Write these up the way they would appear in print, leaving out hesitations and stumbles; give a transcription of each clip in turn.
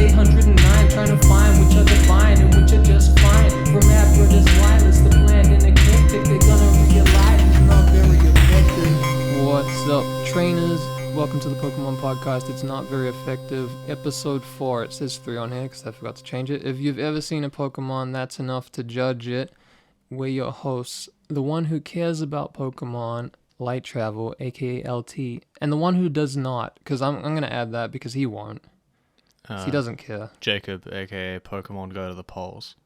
809, trying to find which are divine and which are just fine. From after this wireless, the bland and eclectic, they're gonna realize it's not very effective. What's up, trainers? Welcome to the Pokemon podcast. It's not very effective. Episode 4. It says 3 on here because I forgot to change it. If you've ever seen a Pokemon, that's enough to judge it. We're your hosts. The one who cares about Pokemon, Light Travel, aka LT, and the one who does not, because I'm going to add that because he won't. He doesn't care. Jacob, aka Pokemon Go to the Polls.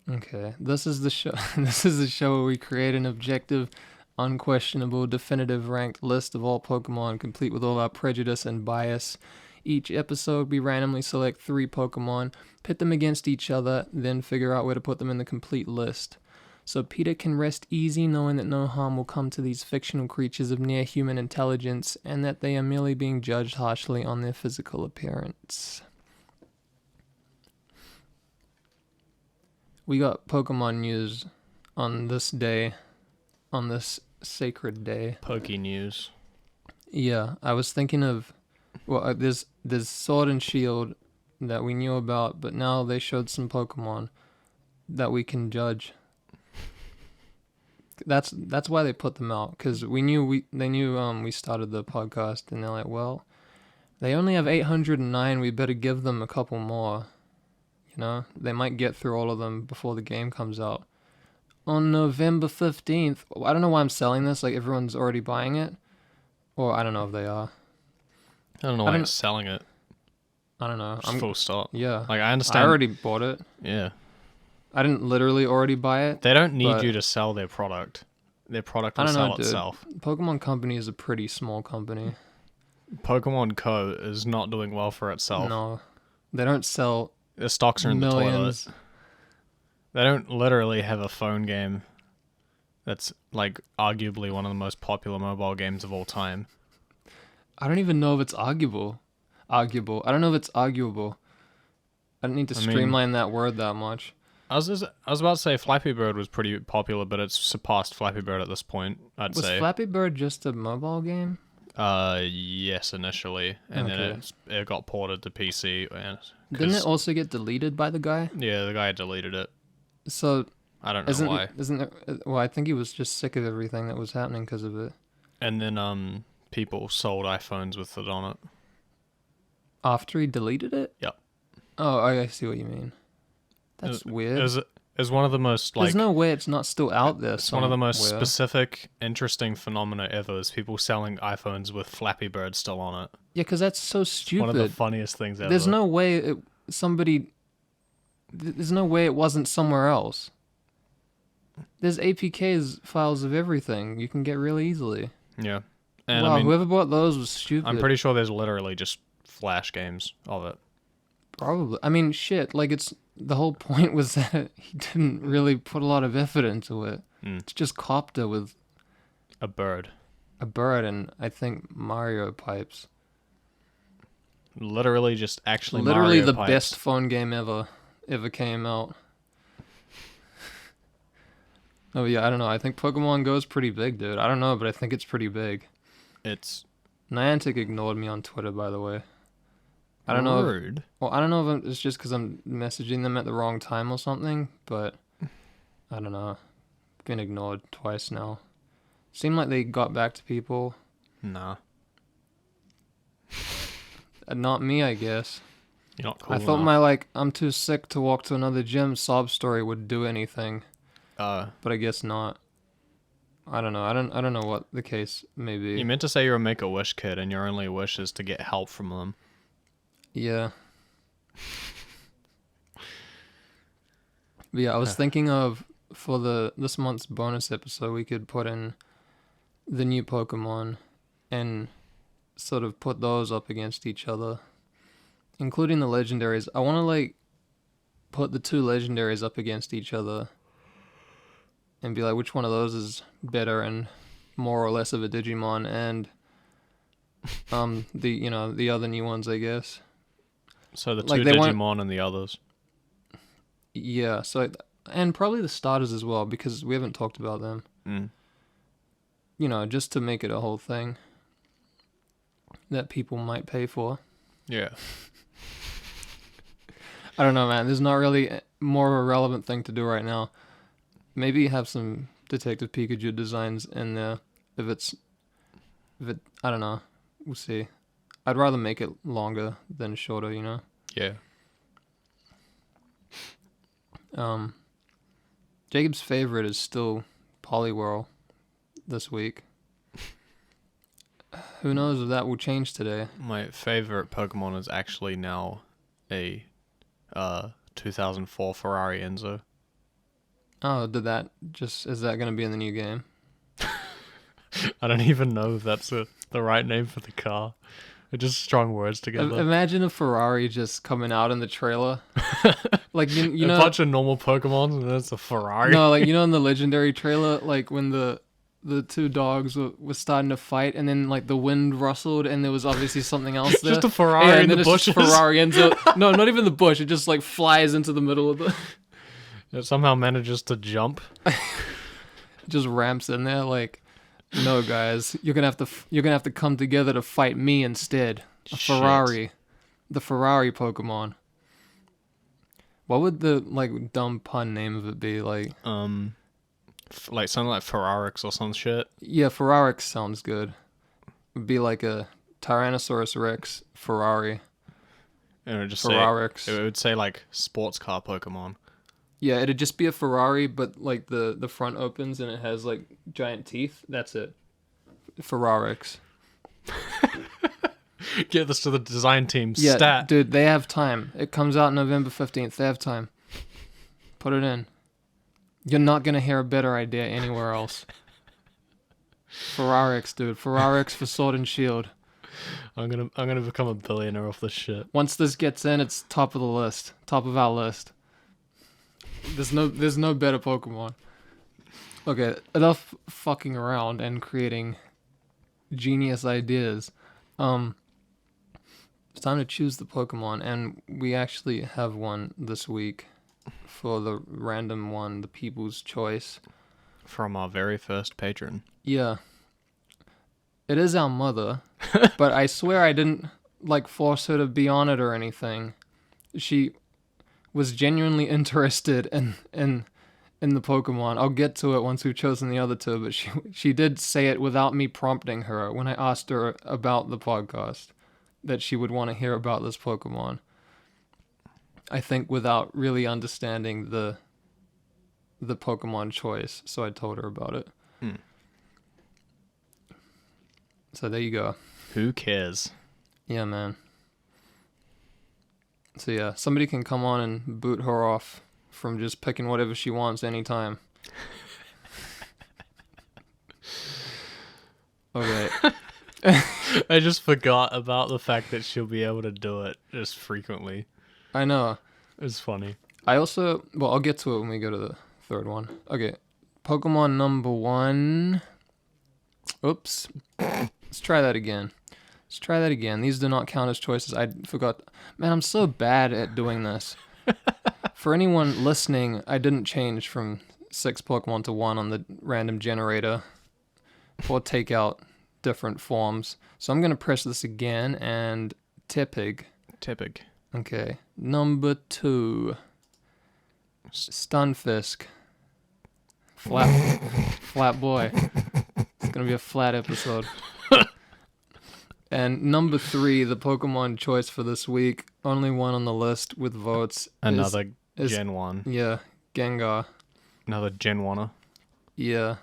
Okay, this is the show. This is the show where we create an objective, unquestionable, definitive ranked list of all Pokemon, complete with all our prejudice and bias. Each episode, we randomly select 3 Pokemon, pit them against each other, then figure out where to put them in the complete list. So Peter can rest easy knowing that no harm will come to these fictional creatures of near-human intelligence, and that they are merely being judged harshly on their physical appearance. We got Pokemon news on this day, on this sacred day. Poke news. Yeah, I was thinking of, well, there's Sword and Shield that we knew about, but now they showed some Pokemon that we can judge. That's why they put them out, because they knew we started the podcast, and they're like, well, they only have 809. We better give them a couple more. You know, they might get through all of them before the game comes out. On November 15th, I don't know why I'm selling this, like everyone's already buying it. Or I don't know if they are. I don't know why you're selling it. I don't know. Just full stop. Yeah. Like, I understand. I already bought it. Yeah. I didn't literally already buy it. They don't need you to sell their product. Their product will sell itself. Pokemon Company is a pretty small company. Pokemon Co. is not doing well for itself. No. They don't sell their stocks are in millions. the toilet. They don't literally have a phone game that's, like, arguably one of the most popular mobile games of all time. I don't even know if it's arguable. I don't know if it's arguable. I don't need to streamline that word that much. I was about to say Flappy Bird was pretty popular, but it's surpassed Flappy Bird at this point, I'd say. Was Flappy Bird just a mobile game? Yes, initially. And then it got ported to PC. Didn't it also get deleted by the guy? Yeah, the guy deleted it. So I don't know why. Well, I think he was just sick of everything that was happening because of it. And then people sold iPhones with it on it. After he deleted it? Yep. Oh, I see what you mean. That's weird. It was one of the most, like... There's no way it's not still out there It's one of the most specific, interesting phenomena ever is people selling iPhones with Flappy Bird still on it. Yeah, because that's so stupid. One of the funniest things ever. There's no way There's no way it wasn't somewhere else. There's APKs files of everything you can get really easily. Yeah. And wow, whoever bought those was stupid. I'm pretty sure there's literally just Flash games of it. Probably. I mean, shit, like the whole point was that he didn't really put a lot of effort into it. It's just Copter with a bird and I think Mario pipes. Literally just actually literally Mario the pipes. Best phone game ever came out. Oh yeah, I don't know. I think Pokemon Go is pretty big, dude. I don't know, but I think it's pretty big. Niantic ignored me on Twitter, by the way. I don't know. Rude. I don't know if it's just because I'm messaging them at the wrong time or something, but I don't know. I've been ignored twice now. Seemed like they got back to people. Nah. Not me, I guess. You're not cool I thought enough. I'm too sick to walk to another gym sob story would do anything. But I guess not. I don't know. I don't know what the case may be. You meant to say you're a Make-A-Wish kid and your only wish is to get help from them. Yeah. But yeah, I was thinking of, for this month's bonus episode, we could put in the new Pokemon and sort of put those up against each other, including the legendaries. I want to, like, put the 2 legendaries up against each other and be like, which one of those is better and more or less of a Digimon, and the other new ones, I guess. So the 2 Digimon and the others. Yeah, and probably the starters as well, because we haven't talked about them. You know, just to make it a whole thing that people might pay for. Yeah. I don't know, man. There's not really more of a relevant thing to do right now. Maybe have some Detective Pikachu designs in there. I don't know. We'll see. I'd rather make it longer than shorter, you know? Yeah. Jacob's favorite is still Poliwhirl this week. Who knows if that will change today? My favorite Pokemon is actually now a 2004 Ferrari Enzo. Oh, is that going to be in the new game? I don't even know if that's the right name for the car. They're just strong words together. Imagine a Ferrari just coming out in the trailer. Like, you know, a bunch of normal Pokemon, and then it's a Ferrari. No, like, you know, in the legendary trailer, like when the two dogs were starting to fight, and then like the wind rustled, and there was obviously something else there. Just a Ferrari in the bushes. Ferrari ends up, no, not even the bush. It just like flies into the middle of the. It somehow manages to jump. Just ramps in there like, no, guys, you're gonna have to come together to fight me instead. A Ferrari, the Ferrari Pokemon. What would the like dumb pun name of it be? Like like something like Ferrarex or some shit. Yeah, Ferrarex sounds good. It'd be like a Tyrannosaurus Rex Ferrari. And it would just Ferrarex. It would say like sports car Pokemon. Yeah, it'd just be a Ferrari, but like the front opens and it has like giant teeth. That's it. Ferrarex. Get this to the design team. Yeah, Stat. dude, they have time. It comes out November 15th. They have time. Put it in. You're not gonna hear a better idea anywhere else. Ferrarex, dude. Ferrarex for Sword and Shield. I'm gonna become a billionaire off this shit. Once this gets in, it's top of the list. Top of our list. There's no better Pokemon. Okay, enough fucking around and creating genius ideas. It's time to choose the Pokemon, and we actually have one this week for the random one, the People's Choice. From our very first patron. Yeah. It is our mother, but I swear I didn't like force her to be on it or anything. She was genuinely interested in the Pokemon. I'll get to it once we've chosen the other two, but she did say it without me prompting her when I asked her about the podcast, that she would want to hear about this Pokemon. I think without really understanding the Pokemon choice, so I told her about it. So there you go. Who cares? Yeah, man. So yeah, somebody can come on and boot her off from just picking whatever she wants anytime. Okay. I just forgot about the fact that she'll be able to do it just frequently. I know. It's funny. I'll get to it when we go to the third one. Okay. Pokemon number 1. Oops. Let's try that again. These do not count as choices. I forgot. Man, I'm so bad at doing this. For anyone listening, I didn't change from 6 Pokemon to 1 on the random generator or take out different forms. So I'm going to press this again and Tepig. Okay. Number 2. Stunfisk. Flat boy. It's going to be a flat episode. And number 3, the Pokemon choice for this week, only one on the list with votes. Another Gen 1. Yeah, Gengar. Another Gen 1er. Yeah.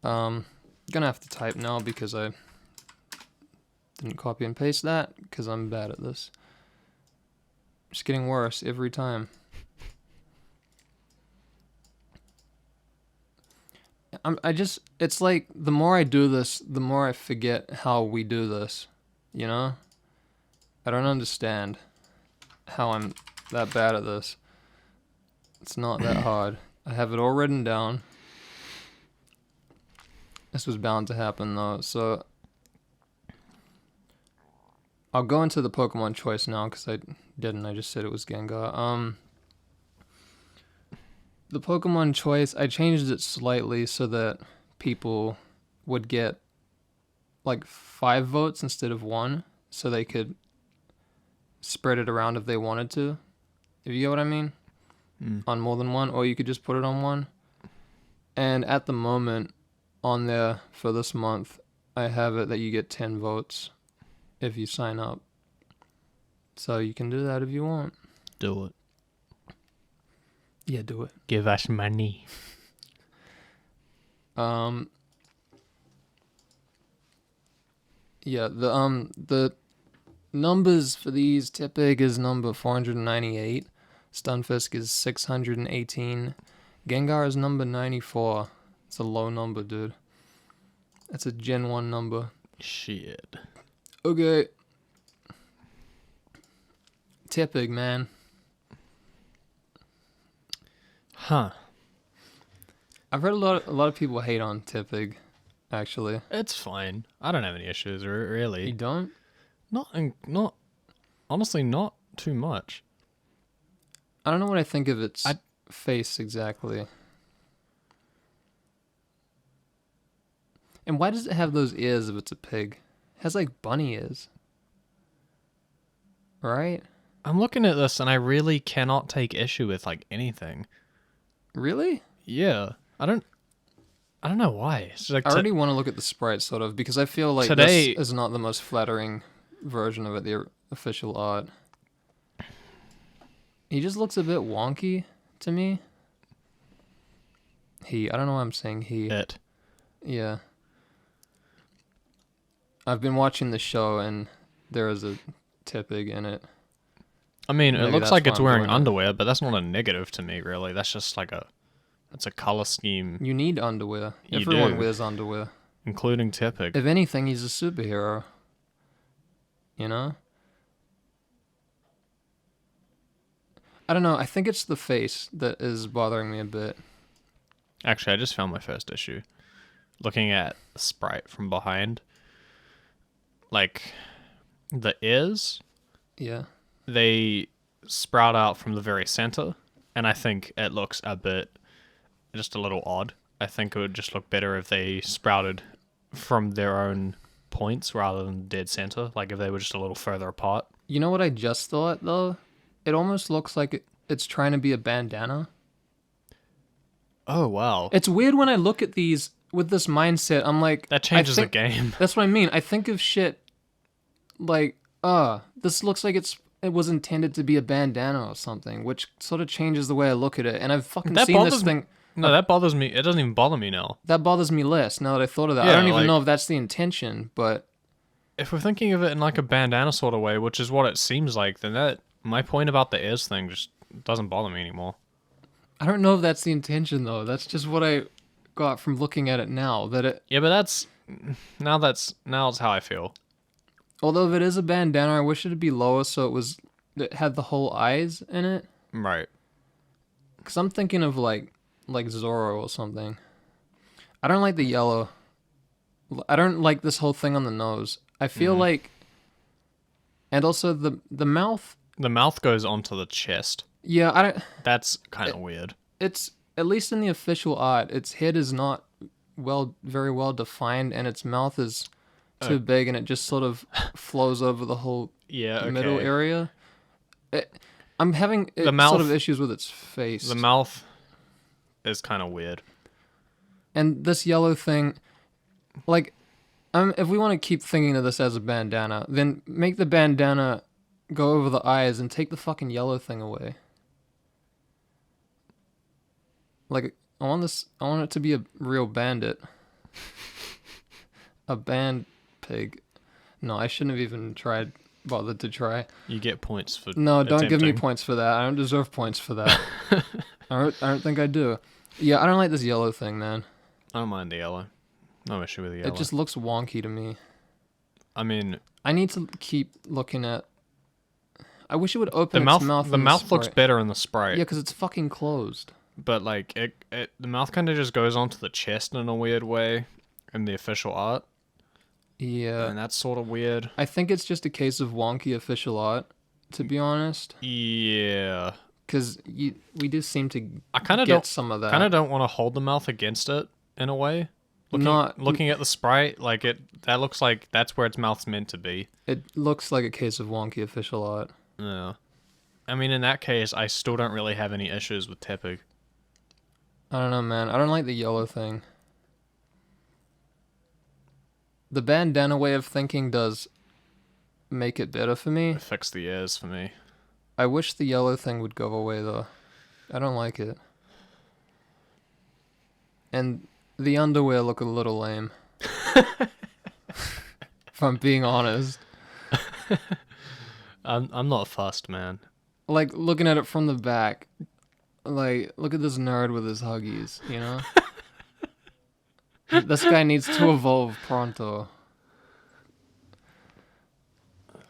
Gonna have to type now because I didn't copy and paste that because I'm bad at this. Just getting worse every time. It's like the more I do this, the more I forget how we do this, you know? I don't understand how I'm that bad at this. It's not that hard. I have it all written down. This was bound to happen though, so I'll go into the Pokemon choice now because I just said it was Gengar. The Pokemon choice, I changed it slightly so that people would get like 5 votes instead of 1, so they could spread it around if they wanted to. If you get what I mean? On more than one, or you could just put it on one. And at the moment, on there for this month, I have it that you get 10 votes if you sign up. So you can do that if you want. Do it. Yeah, do it. Give us money. Yeah, the numbers for these, Tepig is number 498, Stunfisk is 618, Gengar is number 94. It's a low number, dude. That's a Gen 1 number. Shit. Okay. Tepig, man. Huh. I've heard a lot of people hate on Tepig, actually. It's fine. I don't have any issues, really. You don't? Not. Honestly, not too much. I don't know what I think of its face exactly. And why does it have those ears if it's a pig? It has like bunny ears. Right? I'm looking at this and I really cannot take issue with like anything. Really? Yeah. I don't know why. It's like I already want to look at the sprite, sort of, because I feel like today, this is not the most flattering version of it, the official art. He just looks a bit wonky to me. I don't know why I'm saying he. it. Yeah. I've been watching the show and there is a Tepig in it. I mean, it Maybe looks that's like why it's I'm wearing doing it. underwear, but that's not a negative to me, really. That's just like it's a color scheme, You need underwear. You Everyone do. wears underwear. including Tepig. If anything, he's a superhero. You know? I don't know. I think it's the face that is bothering me a bit. Actually, I just found my first issue. Looking at the sprite from behind. Like, the ears, Yeah. they sprout out from the very center, and I think it looks just a little odd. I think it would just look better if they sprouted from their own points rather than dead center, like if they were just a little further apart. You know what I just thought, though? It almost looks like it's trying to be a bandana. Oh, wow. It's weird when I look at these with this mindset. I'm like... That changes the game. That's what I mean. I think of shit like, this looks like it was intended to be a bandana or something, which sort of changes the way I look at it. And I've fucking seen this thing... No, that bothers me. It doesn't even bother me now. That bothers me less now that I thought of that. Yeah, I don't even like- know if that's the intention, but... If we're thinking of it in like a bandana sort of way, which is what it seems like, then my point about the ears thing just doesn't bother me anymore. I don't know if that's the intention, though. That's just what I got from looking at it now. Yeah, but now it's how I feel. Although if it is a bandana, I wish it'd be lower so it had the whole eyes in it. Right. Because I'm thinking of like Zorro or something. I don't like the yellow. I don't like this whole thing on the nose. I feel like... And also the mouth... The mouth goes onto the chest. Yeah, I don't... That's kind of weird. It's... At least in the official art, its head is not very well defined, and its mouth is too big, and it just sort of flows over the whole middle area. I'm having sort of issues with its face. The mouth is kind of weird. And this yellow thing, like, if we want to keep thinking of this as a bandana, then make the bandana go over the eyes and take the fucking yellow thing away. Like, I want it to be a real bandit. A band pig. No, I shouldn't have even bothered to try. You get points for No, don't give me attempting. points for that. I don't deserve points for that. I don't think I do. Yeah, I don't like this yellow thing, man. I don't mind the yellow. No issue with the yellow. It just looks wonky to me. I mean, I need to keep looking at... I wish it would open the its mouth. mouth. The in mouth looks sprite. better in the sprite. Yeah, because it's fucking closed. But like the mouth kind of just goes onto the chest in a weird way in the official art, Yeah. and that's sort of weird. I think it's just a case of wonky official art, to be honest. Yeah, Because we do seem to I kind of get don't. some of that. Kind of don't want to hold the mouth against it in a way. Looking at the sprite, that looks like that's where its mouth's meant to be. It looks like a case of wonky official art. Yeah. I mean, in that case, I still don't really have any issues with Tepig. I don't know, man. I don't like the yellow thing. The bandana way of thinking does make it better for me. It fixed the ears for me. I wish the yellow thing would go away, though. I don't like it. And the underwear look a little lame. If I'm being honest. I'm not fussed, man. Like, looking at it from the back, like, look at this nerd with his Huggies, you know? This guy needs to evolve pronto.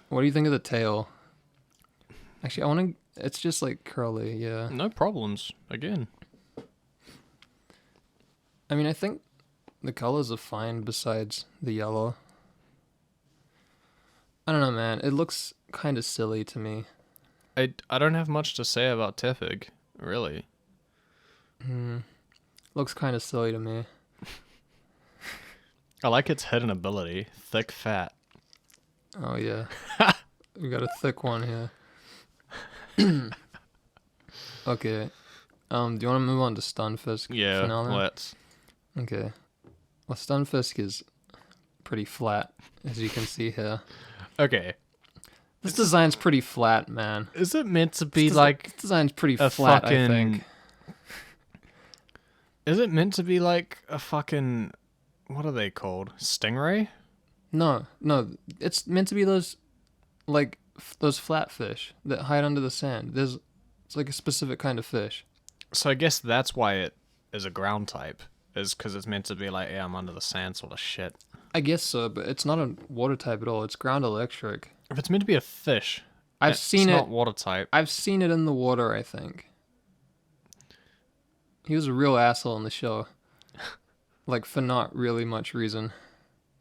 What do you think of the tail? Actually, I want to... It's just, like, curly, yeah. No problems, again. I mean, I think the colors are fine besides the yellow. I don't know, man. It looks kind of silly to me. I don't have much to say about Tepig, really. Looks kind of silly to me. I like its hidden ability, thick fat. Oh, yeah. We got a thick one here. Okay. Do you want to move on to Stunfisk? Yeah, for now, then? let's. Okay. Well, Stunfisk is pretty flat, as you can see here. Okay. This design's pretty flat, man. Is it meant to be like This design's pretty a flat, fucking... I think. Is it meant to be like a fucking... What are they called? Stingray? No, it's meant to be those, like, those flatfish that hide under the sand. It's like a specific kind of fish. So I guess that's why it is a ground type. Is because it's meant to be like, yeah, I'm under the sand sort of shit. I guess so, but it's not a water type at all. It's ground electric. If it's meant to be a fish, I've seen it's it. not water type. I've seen it in the water, I think. He was a real asshole in the show. Like, for not really much reason.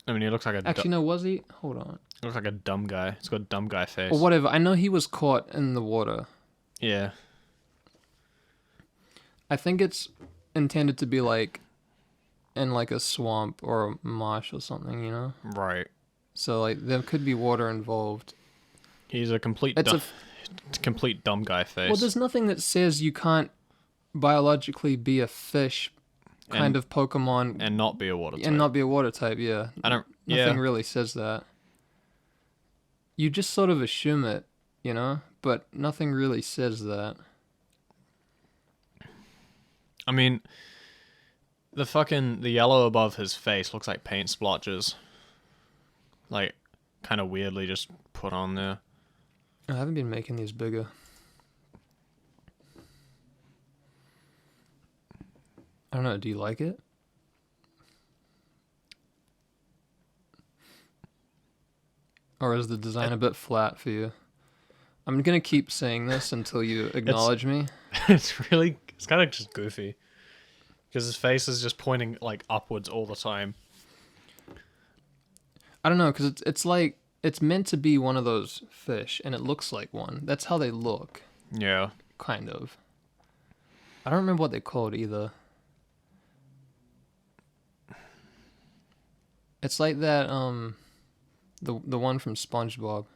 I mean, he looks like a... Actually, no, was he? Hold on. He looks like a dumb guy. He's got a dumb guy face. Or whatever. I know he was caught in the water. Yeah. I think it's intended to be, like, in, like, a swamp or a marsh or something, you know? Right. So, like, there could be water involved. He's a complete complete dumb guy face. Well, there's nothing that says you can't biologically be a fish kind of Pokemon and not be a water type. and not be a water type, yeah. Nothing really says that. You just sort of assume it, you know? But nothing really says that. I mean, the yellow above his face looks like paint splotches. Like, kind of weirdly just put on there. I haven't been making these bigger. I don't know, do you like it? Or is the design a bit flat for you? I'm gonna keep saying this until you acknowledge me. It's kind of just goofy. Because his face is just pointing, like, upwards all the time. I don't know, because it's like, it's meant to be one of those fish, and it looks like one. That's how they look. Yeah. Kind of. I don't remember what they're called either. It's like that, the one from SpongeBob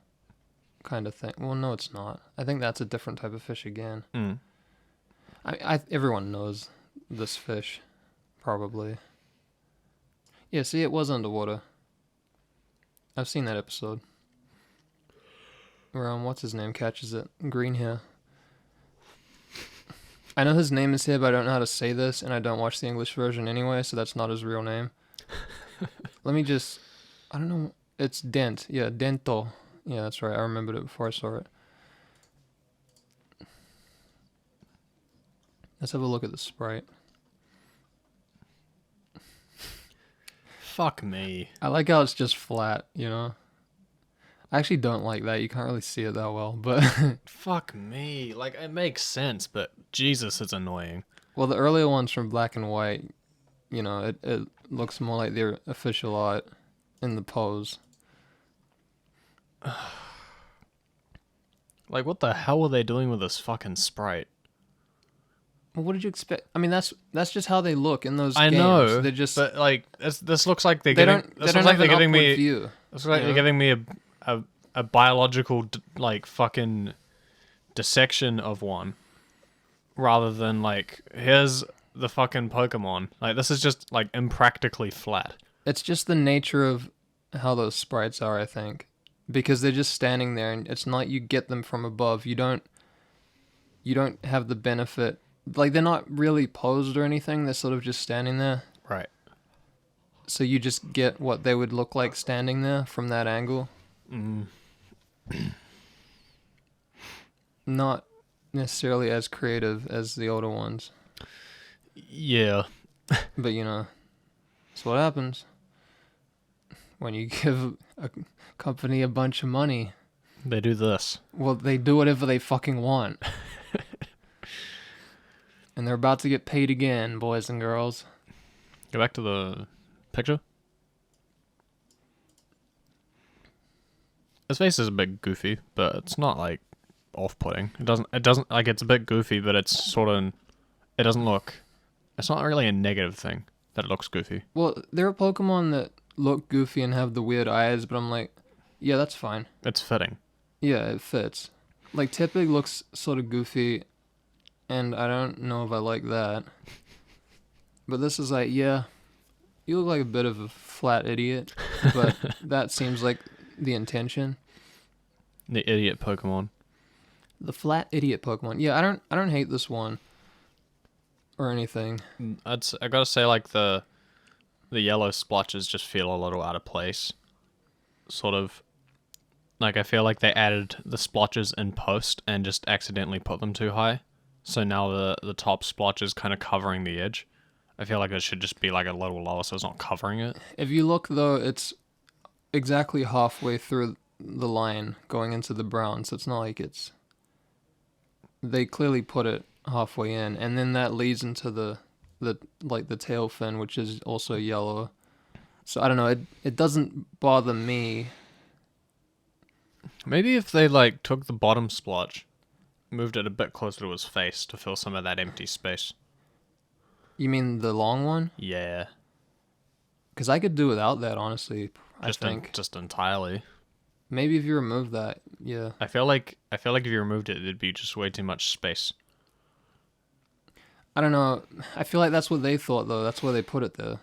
kind of thing. Well, no, it's not. I think that's a different type of fish again. Mm. Everyone knows this fish, probably. Yeah, see, it was underwater. I've seen that episode. Where, what's his name catches it? Green hair. I know his name is here, but I don't know how to say this, and I don't watch the English version anyway, so that's not his real name. Let me just... I don't know. It's Dent. Yeah, Dento. Yeah, that's right. I remembered it before I saw it. Let's have a look at the sprite. Fuck me. I like how it's just flat, you know? I actually don't like that. You can't really see it that well, but... Fuck me. Like, it makes sense, but Jesus, it's annoying. Well, the earlier ones from black and white, you know, it looks more like their official art in the pose. Like, what the hell were they doing with this fucking sprite? Well, what did you expect? I mean, that's just how they look in those games. I know, They're just... but, like, this looks like they're They getting... don't, This they don't looks like have they're an giving upward me... view. This looks like they're giving me a biological, like, fucking dissection of one rather than like here's the fucking Pokemon. Like this is just like impractically flat. It's just the nature of how those sprites are, I think, because they're just standing there, and it's not you get them from above. You don't have the benefit. Like they're not really posed or anything. They're sort of just standing there. Right. So you just get what they would look like standing there from that angle. Not necessarily as creative as the older ones. Yeah. But you know, that's what happens when you give a company a bunch of money. They do this. Well, they do whatever they fucking want. And they're about to get paid again, boys and girls. Go back to the picture. His face is a bit goofy, but it's not like off-putting. It doesn't like it's a bit goofy, but it's sort of it doesn't look. It's not really a negative thing that it looks goofy. Well, there are Pokemon that look goofy and have the weird eyes, but I'm like, yeah, that's fine. It's fitting. Yeah, it fits. Like Tepig looks sort of goofy, and I don't know if I like that. But this is like, yeah, you look like a bit of a flat idiot, but that seems like the intention. The idiot Pokemon. The flat idiot Pokemon. Yeah, I don't hate this one or anything. I gotta say, like the yellow splotches just feel a little out of place. Sort of, like I feel like they added the splotches in post and just accidentally put them too high. So now the top splotch is kind of covering the edge. I feel like it should just be like a little lower so it's not covering it. If you look though, it's exactly halfway through the line going into the brown, so it's not like it's... They clearly put it halfway in, and then that leads into the tail fin, which is also yellow. So I don't know, it doesn't bother me. Maybe if they like took the bottom splotch, moved it a bit closer to his face to fill some of that empty space. You mean the long one? Yeah. Because I could do without that, honestly. I think just entirely. maybe if you remove that, yeah. I feel like if you removed it, it'd be just way too much space. I don't know. I feel like that's what they thought, though. That's where they put it there.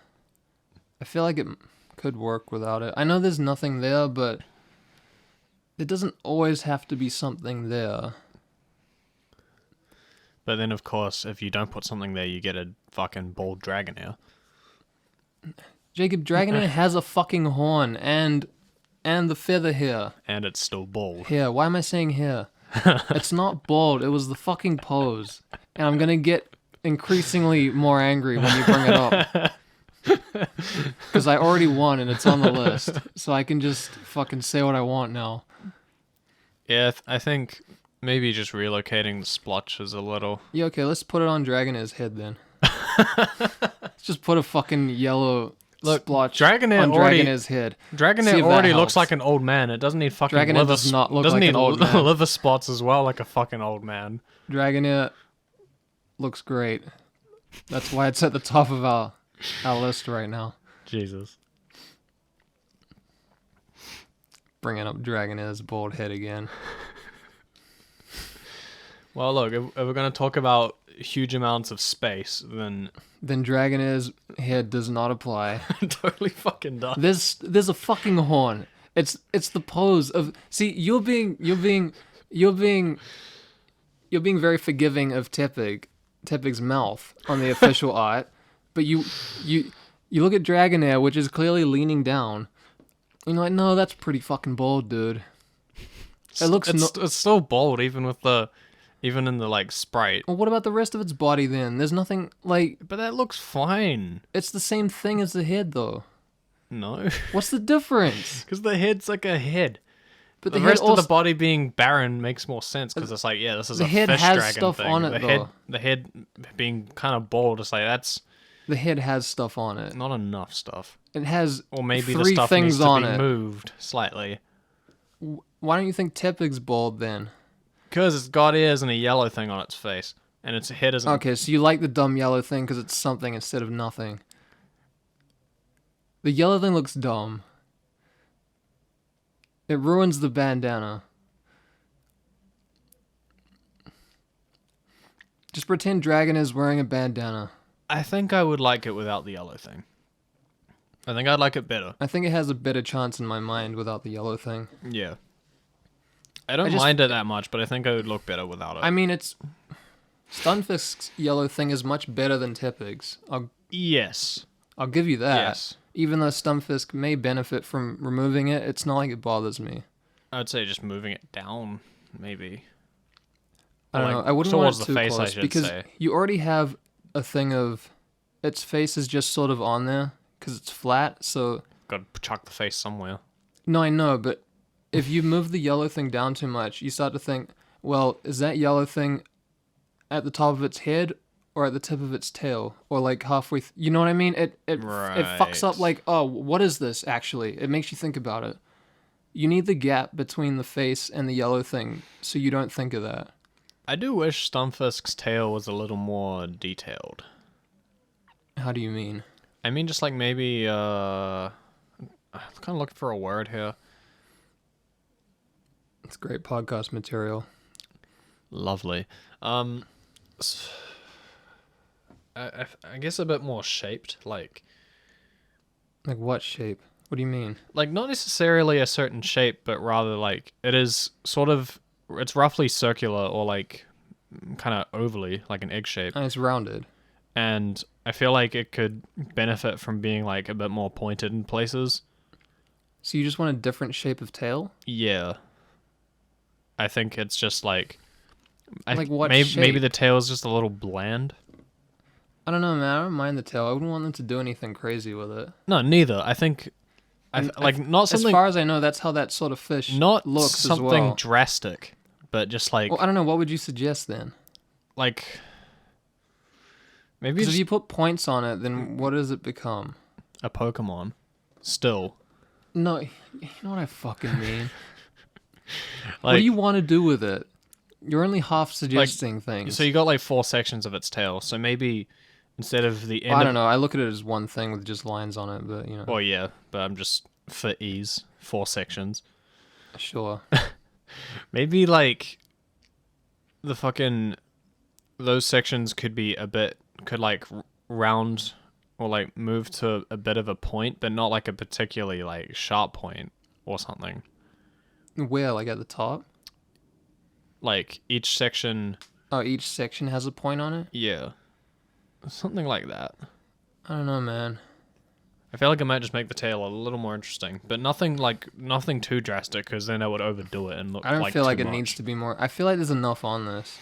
I feel like it could work without it. I know there's nothing there, but it doesn't always have to be something there. But then, of course, if you don't put something there, you get a fucking bald Dragonair. Jacob, Dragonair has a fucking horn and the feather hair. And it's still bald. Hair. Why am I saying hair? It's not bald. It was the fucking pose. And I'm gonna get increasingly more angry when you bring it up. Because I already won and it's on the list. So I can just fucking say what I want now. Yeah, I think maybe just relocating the splotches a little. Yeah, okay, let's put it on Dragonair's head then. Let's just put a fucking yellow splotch on Dragonair's head. Dragonair already looks like an old man. It doesn't need fucking Dragonair liver does not look doesn't like need an old man. liver spots as well, like a fucking old man. Dragonair looks great. That's why it's at the top of our list right now. Jesus. Bringing up Dragonair's bald head again. Well, look, if we're going to talk about huge amounts of space, then Dragonair's head does not apply. it totally fucking does. There's a fucking horn. It's the pose of... See, you're being very forgiving of Tepig's mouth on the official art, but you look at Dragonair, which is clearly leaning down, and you're like, no, that's pretty fucking bold, dude. It's still bold, even in the like sprite. Well, what about the rest of its body then? There's nothing like... But that looks fine. It's the same thing as the head, though. No. What's the difference? Because the head's like a head. But the rest of the body being barren makes more sense because it's like, yeah, this is a fish dragon thing. The head has stuff on it, though. The head being kind of bald, it's like, that's... The head has stuff on it. Not enough stuff. It has or maybe three the stuff things needs to on be it. moved slightly. Why don't you think Tepig's bald then? Because it's got ears and a yellow thing on its face, and its head isn't... Okay, so you like the dumb yellow thing because it's something instead of nothing. The yellow thing looks dumb. It ruins the bandana. Just pretend Dragon is wearing a bandana. I think I would like it without the yellow thing. I think I'd like it better. I think it has a better chance in my mind without the yellow thing. Yeah. I don't mind it that much, but I think it would look better without it. I mean, Stunfisk's yellow thing is much better than Tepig's. Yes. I'll give you that. Yes. Even though Stunfisk may benefit from removing it, it's not like it bothers me. I'd say just moving it down, maybe. I don't know. I wouldn't want it too close because you already have a thing of its face is just sort of on there because it's flat. So gotta chuck the face somewhere. No, I know, but if you move the yellow thing down too much, you start to think, well, is that yellow thing at the top of its head or at the tip of its tail or like halfway? You know what I mean? It fucks up like, oh, what is this actually? It makes you think about it. You need the gap between the face and the yellow thing so you don't think of that. I do wish Stunfisk's tail was a little more detailed. How do you mean? I mean, just like maybe, I'm kind of looking for a word here. It's great podcast material. Lovely. I guess a bit more shaped, like... Like what shape? What do you mean? Like, not necessarily a certain shape, but rather, like, it is sort of... It's roughly circular or, like, kind of ovally, like an egg shape. And it's rounded. And I feel like it could benefit from being, like, a bit more pointed in places. So you just want a different shape of tail? Yeah. I think it's just, like... Like what shape? Maybe the tail is just a little bland. I don't know, man. I don't mind the tail. I wouldn't want them to do anything crazy with it. No, neither. I think... not something... As far as I know, that's how that sort of fish not looks something as well. Drastic, but just like... Well, I don't know. What would you suggest then? Like... Maybe Because if you put points on it, then what does it become? A Pokémon. Still. No, you know what I fucking mean. Like, what do you want to do with it? You're only half suggesting things. So you got like 4 sections of its tail. So maybe instead of the end... Well, I don't know. I look at it as one thing with just lines on it, but you know. Well, yeah, but I'm just for ease. 4 sections. Sure. Maybe like the fucking... Those sections could be a bit... Could like round or like move to a bit of a point, but not like a particularly like sharp point or something. Where? Like at the top? Like each section... Oh, each section has a point on it? Yeah. Something like that. I don't know, man. I feel like it might just make the tail a little more interesting, but nothing too drastic, because then I would overdo it and look like I don't feel like too it much. needs to be more. I feel like there's enough on this.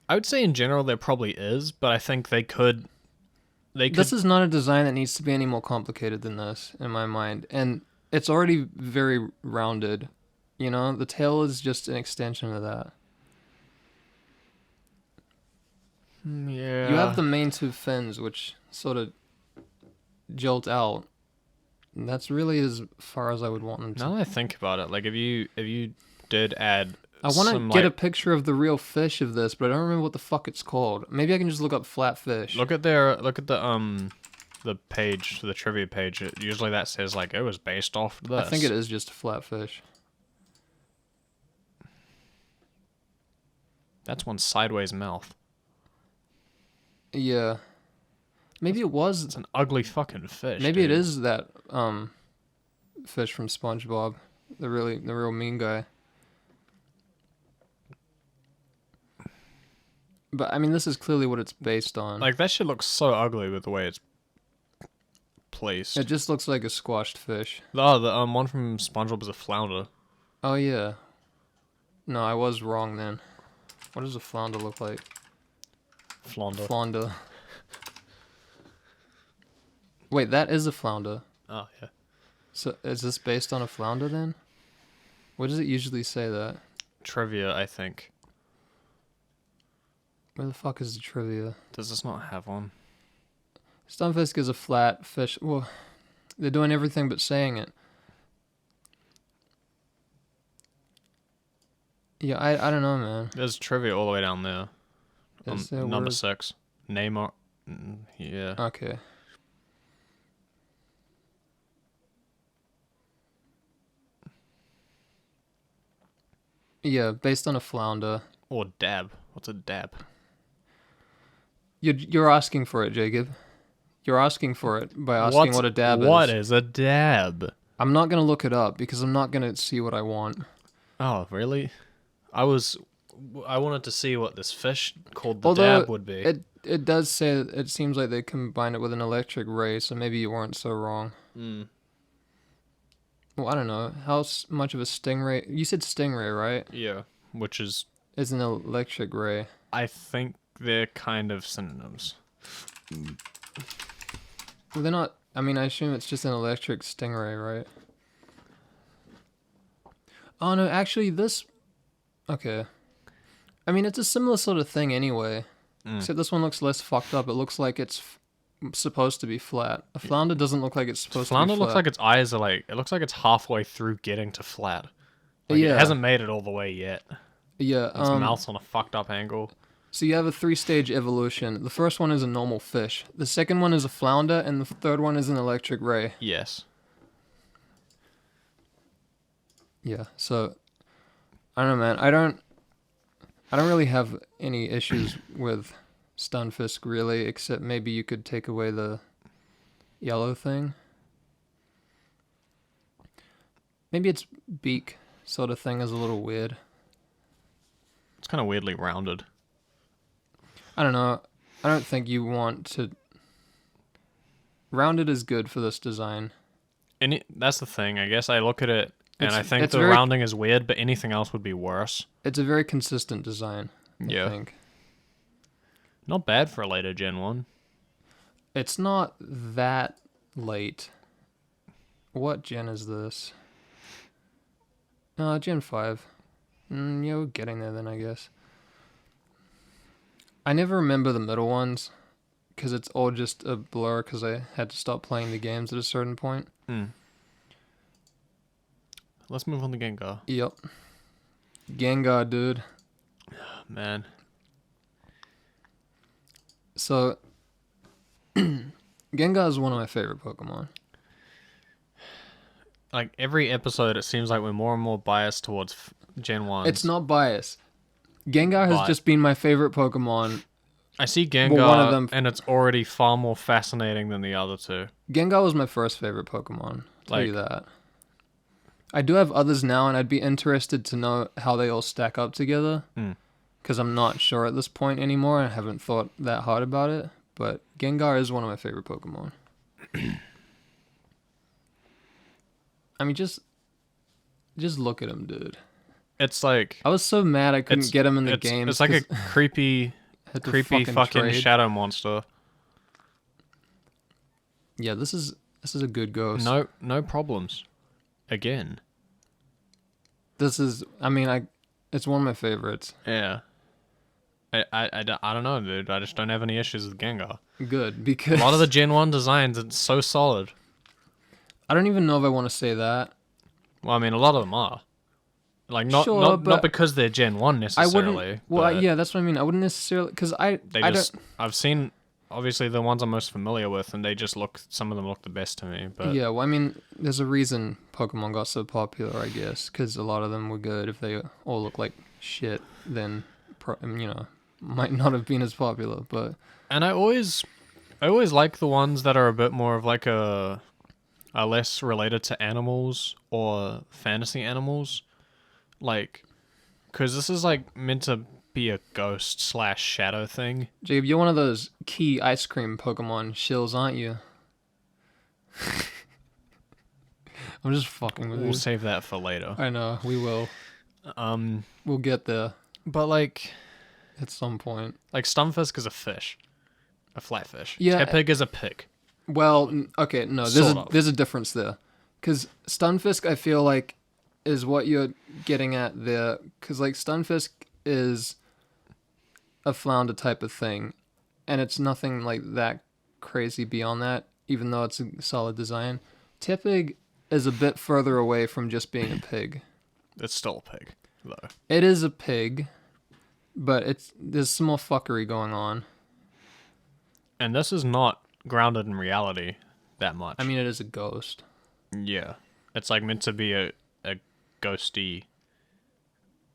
I would say in general there probably is, but I think they could... This is not a design that needs to be any more complicated than this, in my mind. And it's already very rounded. You know, the tail is just an extension of that. Yeah. You have the main 2 fins, which sort of jolt out. And that's really as far as I would want them to. Now that I think about it, like if you did add... I want to get a picture of the real fish of this, but I don't remember what the fuck it's called. Maybe I can just look up flat fish. Look at the page, the trivia page. Usually that says like it was based off this. I think it is just a flat fish. That's one sideways mouth. Yeah. Maybe it was. It's an ugly fucking fish. Maybe dude. it is that fish from SpongeBob, the real mean guy. But I mean, this is clearly what it's based on. Like that shit looks so ugly with the way it's placed. It just looks like a squashed fish. Oh, the one from SpongeBob is a flounder. Oh yeah. No, I was wrong then. What does a flounder look like? Flounder. Flounder. Wait, that is a flounder. Oh yeah. So is this based on a flounder then? Where does it usually say that? Trivia, I think. Where the fuck is the trivia? Does this not have one? Stunfisk is a flat fish. Well, they're doing everything but saying it. Yeah, I don't know, man. There's trivia all the way down there. Is there Number words? 6. Neymar. Yeah. Okay. Yeah, based on a flounder. Or dab. What's a dab? You're asking for it, Jacob. You're asking for it by asking what a dab What is. is a dab? I'm not gonna look it up because I'm not gonna see what I want. Oh, really? I wanted to see what this fish called the Although dab would be. it does say that it seems like they combined it with an electric ray, so maybe you weren't so wrong. Mm. Well, I don't know how much of a stingray. You said stingray, right? Yeah, which is, Is an electric ray. I think they're kind of synonyms. Well, they're not. I mean, I assume it's just an electric stingray, right? Oh no, actually, this. Okay. I mean, it's a similar sort of thing anyway. Except this one looks less fucked up. It looks like it's supposed to be flat. A flounder doesn't look like it's supposed to be flat. Flounder looks like its eyes are like, it looks like it's halfway through getting to flat. Like, Yeah. It hasn't made it all the way yet. Yeah. Its mouth's on a fucked up angle. So you have a 3-stage evolution. The first one is a normal fish. The second one is a flounder, and the third one is an electric ray. Yes. Yeah. So I don't know, man. I don't really have any issues with Stunfisk really, except maybe you could take away the yellow thing. Maybe its beak sort of thing is a little weird. It's kind of weirdly rounded. I don't know. I don't think you want to. Rounded is good for this design. That's the thing. I guess I look at it and I think it's the very- rounding is weird, but anything else would be worse. It's a very consistent design. Yeah. I think. Not bad for a later Gen 1. It's not that late. What gen is this? Gen 5. Yeah, we're getting there then, I guess. I never remember the middle ones, because it's all just a blur, because I had to stop playing the games at a certain point. Let's move on to Gengar. Yep. Gengar, dude. Man. So, Gengar is one of my favorite Pokemon. Like, every episode, it seems like we're more and more biased towards Gen 1. It's not bias. Gengar has But- just been my favorite Pokemon. I see Gengar, Well, one of them- and it's already far more fascinating than the other two. Gengar was my first favorite Pokemon. I'll tell you Like- that. I do have others now, and I'd be interested to know how they all stack up together. Because I'm not sure at this point anymore. I haven't thought that hard about it. But Gengar is one of my favorite Pokemon. I mean, just look at him, dude. It's like... I was so mad I couldn't get him in the game. It's like a creepy fucking trade. shadow monster. Yeah, this is a good ghost. No problems. Again. This is, I mean, it's one of my favorites. Yeah. I don't know, dude. I just don't have any issues with Gengar. Good, because A lot of the Gen 1 designs, it's so solid. I don't even know if I want to say that. Well, I mean, a lot of them are. Like, not Sure, not but because they're Gen 1 I necessarily. wouldn't. Well, but yeah, that's what I mean. I wouldn't necessarily, because I've seen, obviously, the ones I'm most familiar with, and some of them look the best to me. But yeah, well, I mean, there's a reason Pokemon got so popular, I guess, because a lot of them were good. If they all look like shit, then, might not have been as popular, but... And I always like the ones that are a bit more of like are less related to animals or fantasy animals. Like, because this is like meant to be a ghost / shadow thing. Jacob, you're one of those key ice cream Pokemon shills, aren't you? I'm just fucking with We'll you. save that for later. I know, we will. We'll get there But like at some point. Stunfisk is a fish, a flatfish. Yeah. Tepig is a pig. Well, okay, no, Sort of. there's a difference there. Because Stunfisk, I feel like, is what you're getting at there. Because, like, Stunfisk is a flounder type of thing. And it's nothing, like, that crazy beyond that, even though it's a solid design. Tepig is a bit further away from just being a pig. It's still a pig, though. It is a pig, but there's some more fuckery going on. And this is not grounded in reality that much. I mean, it is a ghost. Yeah. It's like meant to be a ghosty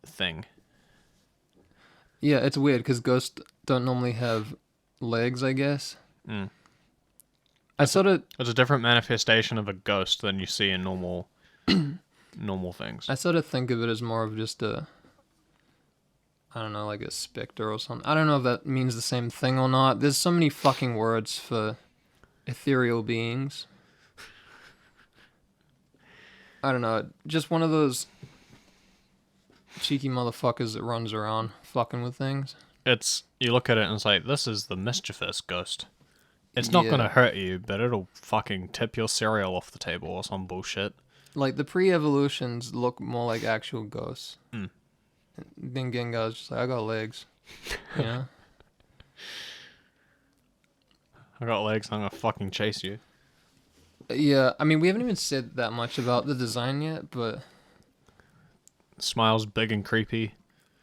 thing. Yeah, it's weird because ghosts don't normally have legs, I guess. Mm. I sort of It's a different manifestation of a ghost than you see in normal things. I sort of think of it as more of just a, I don't know, like a specter or something. I don't know if that means the same thing or not. There's so many fucking words for ethereal beings. I don't know, just one of those cheeky motherfuckers that runs around fucking with things. You look at it and it's like, this is the mischievous ghost. It's not gonna hurt you, but it'll fucking tip your cereal off the table or some bullshit. Like, the pre-evolutions look more like actual ghosts. Mm. Then Gengar's just like, I got legs. You know? I got legs, I'm gonna fucking chase you. Yeah, I mean, we haven't even said that much about the design yet, but Smile's big and creepy.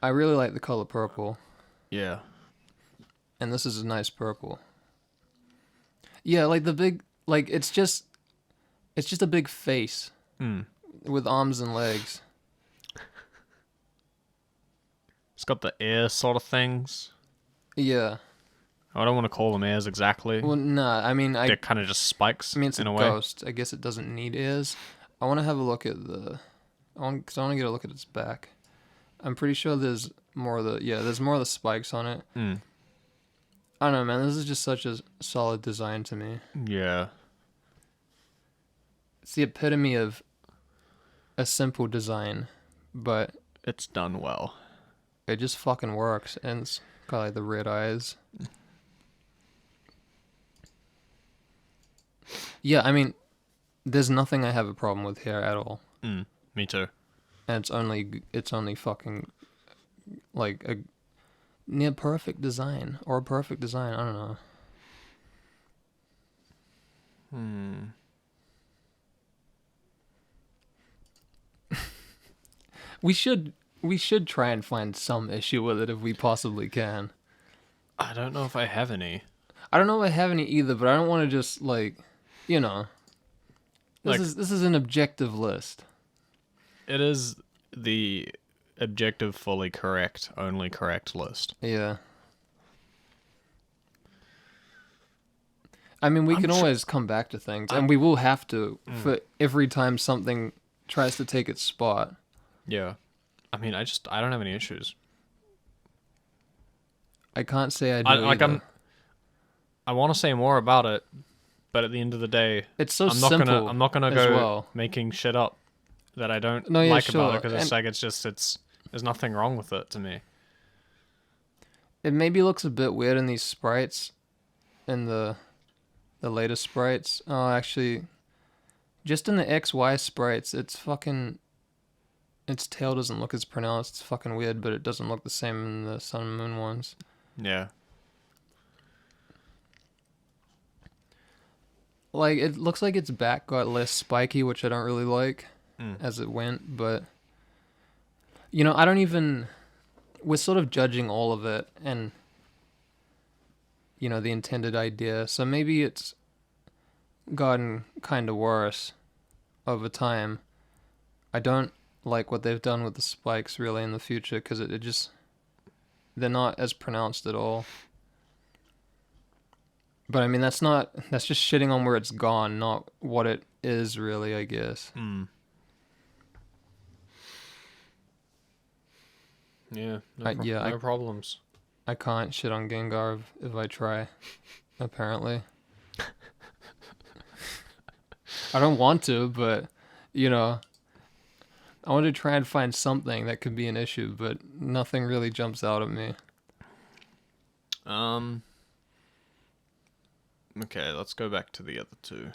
I really like the color purple. Yeah. And this is a nice purple. Yeah, like the big, like, it's just a big face. With arms and legs. It's got the ear sort of things. Yeah. I don't want to call them ears exactly. Well, nah, I mean, They're kind of just spikes. I mean, it's in a a way. ghost. I guess it doesn't need ears. I want to have a look at because I want to get a look at its back. I'm pretty sure there's more of the spikes on it. Mm. I don't know, man. This is just such a solid design to me. Yeah. It's the epitome of a simple design, but It's done well. it just fucking works. And it's got like the red eyes. Yeah, I mean, there's nothing I have a problem with here at all. Me too. And it's only fucking like a near perfect design or a perfect design. I don't know. We should try and find some issue with it if we possibly can. I don't know if I have any. I don't know if I have any either, but I don't want to just like, you know. This is an objective list. It is the objective, fully correct, only correct list. Yeah. I mean, we can always come back to things, and we will have to for every time something tries to take its spot. Yeah. I mean, I don't have any issues. I can't say I do either. I want to say more about it, but at the end of the day, It's so I'm not simple. I'm not gonna as go well. making shit up that I don't No, yeah, like sure. about it because it's like there's nothing wrong with it to me. It maybe looks a bit weird in these sprites, in the latest sprites. Oh, actually, just in the XY sprites, its tail doesn't look as pronounced. It's fucking weird, but it doesn't look the same in the Sun and Moon ones. Yeah. Like, it looks like its back got less spiky, which I don't really like as it went, but you know, we're sort of judging all of it and, you know, the intended idea. So maybe it's gotten kind of worse over time. I don't like what they've done with the spikes really in the future because they're not as pronounced at all. But I mean, that's just shitting on where it's gone, not what it is really, I guess. Yeah. No problems. I can't shit on Gengar if I try, apparently. I don't want to, but, you know, I want to try and find something that could be an issue, but nothing really jumps out at me. Okay, let's go back to the other two.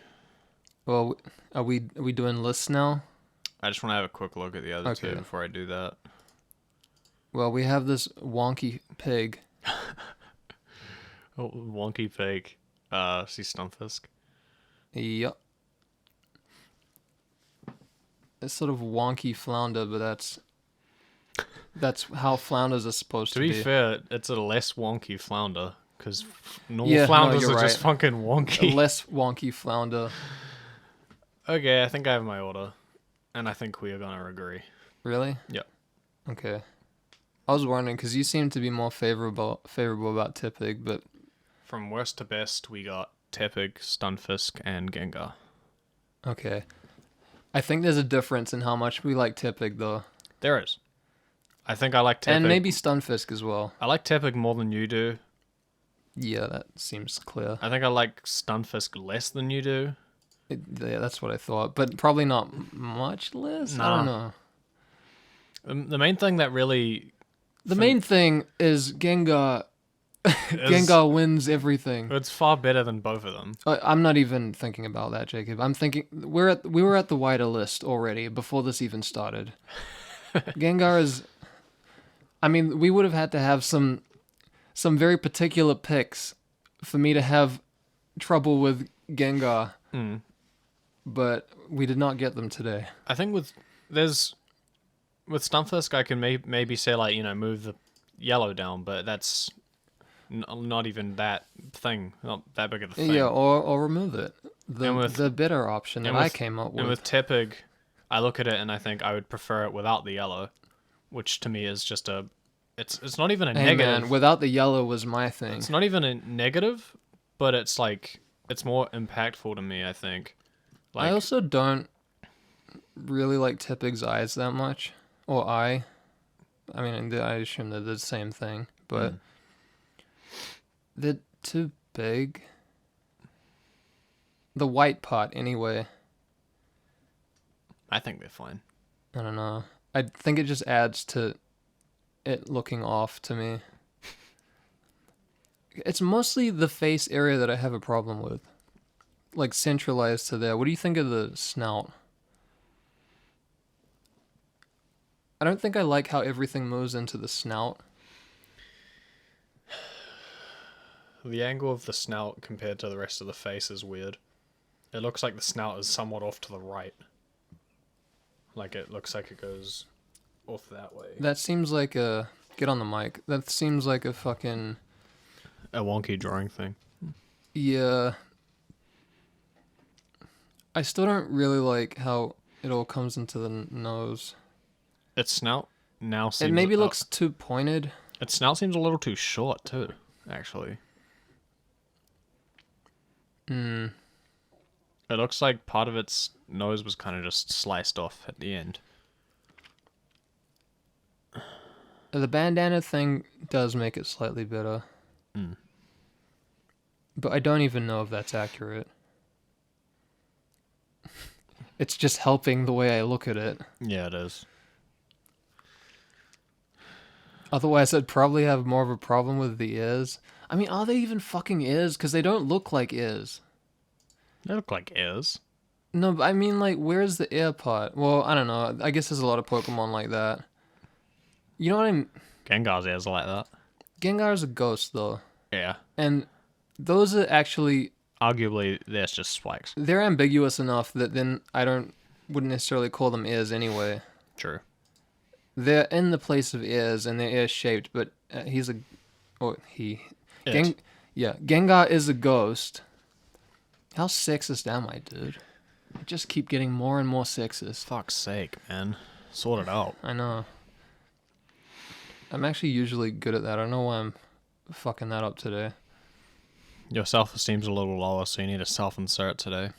Well, are we doing lists now? I just want to have a quick look at the other two before I do that. Well, we have this wonky pig. Oh, wonky pig. See Stunfisk? Yup. It's sort of wonky flounder, but that's how flounders are supposed to be. To be fair, it's a less wonky flounder, because normal flounders are just fucking wonky. A less wonky flounder. Okay, I think I have my order, and I think we are gonna agree. Really? Yep. Okay. I was wondering, because you seem to be more favorable about Tepig, but From worst to best, we got Tepig, Stunfisk, and Gengar. Okay. I think there's a difference in how much we like Tepig, though. There is. I think I like Tepig. And maybe Stunfisk as well. I like Tepig more than you do. Yeah, that seems clear. I think I like Stunfisk less than you do. Yeah, that's what I thought. But probably not much less? I don't know. The main thing that really... The main thing is Gengar... Gengar wins everything. It's far better than both of them. I'm not even thinking about that, Jacob. I'm thinking... We were at the wider list already before this even started. Gengar is... I mean, we would have had to have some very particular picks for me to have trouble with Gengar. But we did not get them today. I think with Stunfisk, I can maybe say, like, you know, move the yellow down, but that's not even that thing, not that big of a thing. Yeah, or remove it. The better option that I came up with. And with Tepig, I look at it and I think I would prefer it without the yellow, which to me is just a... It's not even a negative. Man, without the yellow was my thing. It's not even a negative, but it's like... It's more impactful to me, I think. Like, I also don't really like Tepig's eyes that much. Or eye. I mean, I assume they're the same thing, but they're too big. The white part, anyway. I think they're fine. I don't know. I think it just adds to it looking off to me. It's mostly the face area that I have a problem with. Like, centralized to there. What do you think of the snout? I don't think I like how everything moves into the snout. The angle of the snout compared to the rest of the face is weird. It looks like the snout is somewhat off to the right. Like, it looks like it goes off that way. That seems like a... Get on the mic. That seems like a fucking... A wonky drawing thing. Yeah. I still don't really like how it all comes into the nose. Its snout now seems... It maybe looks too pointed. Its snout seems a little too short, too, actually. It looks like part of its nose was kind of just sliced off at the end. The bandana thing does make it slightly better. But I don't even know if that's accurate. It's just helping the way I look at it. Yeah, it is. Otherwise, I'd probably have more of a problem with the ears. I mean, are they even fucking ears? Because they don't look like ears. They look like ears. No, but I mean, like, where's the ear part? Well, I don't know. I guess there's a lot of Pokemon like that. You know what I mean? Gengar's ears are like that. Gengar's a ghost, though. Yeah. And those are actually... Arguably, there's just spikes. They're ambiguous enough that then wouldn't necessarily call them ears anyway. True. They're in the place of ears, and they're ear-shaped, but he's a... Or he... Gengar is a ghost. How sexist am I, dude? I just keep getting more and more sexist. Fuck's sake, man. Sort it out. I know. I'm actually usually good at that. I don't know why I'm fucking that up today. Your self-esteem's a little lower, so you need a self-insert today.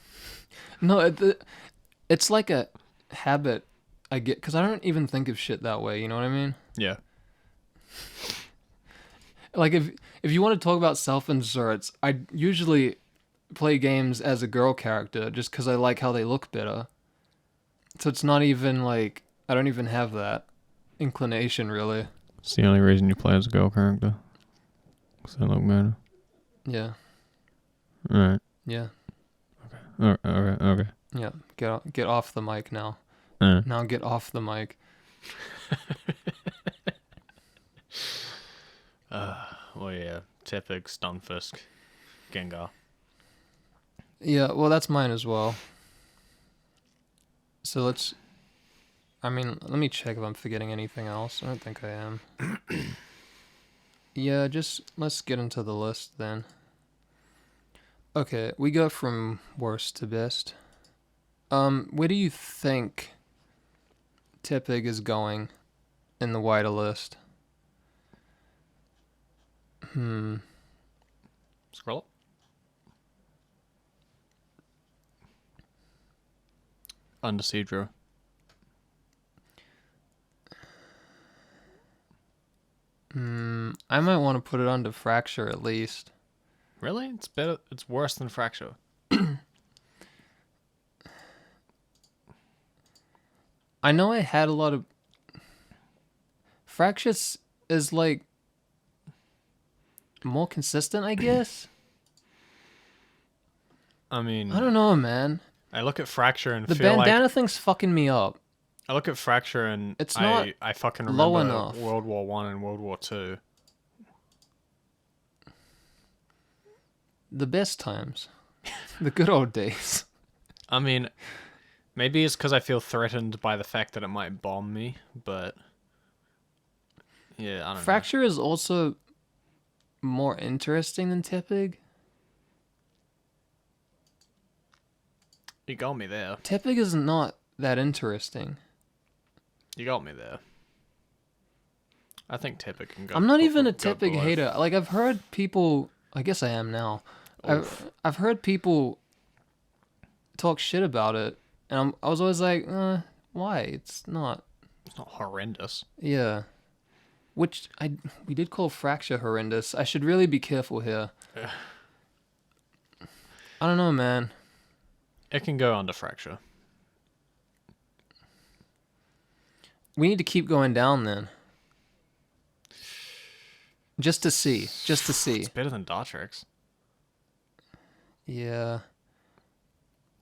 No, it's like a habit I get, because I don't even think of shit that way, you know what I mean? Yeah. Like, if you want to talk about self-inserts, I usually play games as a girl character just because I like how they look better. So it's not even like, I don't even have that inclination, really. It's the only reason you play as a girl character. Because they look better. Yeah. Alright. Yeah. Okay. Yeah. Get off the mic now. Now get off the mic. Well, yeah. Tepig, Stunfisk, Gengar. Yeah, well, that's mine as well. So let me check if I'm forgetting anything else. I don't think I am. Yeah, let's get into the list then. Okay, we go from worst to best. Where do you think Tepig is going in the wider list? Scroll up. Under Seadra. I might want to put it under Fracture at least. Really? It's better. It's worse than Fracture. I know I had a lot of... Fracture is like more consistent, I guess. I mean, I don't know, man. I look at Fracture and The feel bandana like thing's fucking me up. I look at Fracture and It's not I fucking low remember enough. World War One and World War Two. The best times. The good old days. I mean, maybe it's because I feel threatened by the fact that it might bomb me, but yeah, I don't know. Fracture is also more interesting than Tepig. You got me there. Tepig is not that interesting. You got me there. I think Tepig can go. I'm not even a go Tepig both. hater. Like, I've heard people... I guess I am now. I've heard people talk shit about it, and I was always like, why? It's not... It's not horrendous. Yeah. Which, we did call Fracture horrendous. I should really be careful here. I don't know, man. It can go under Fracture. We need to keep going down then. Just to see. Just to see. It's better than Dartrix. Yeah.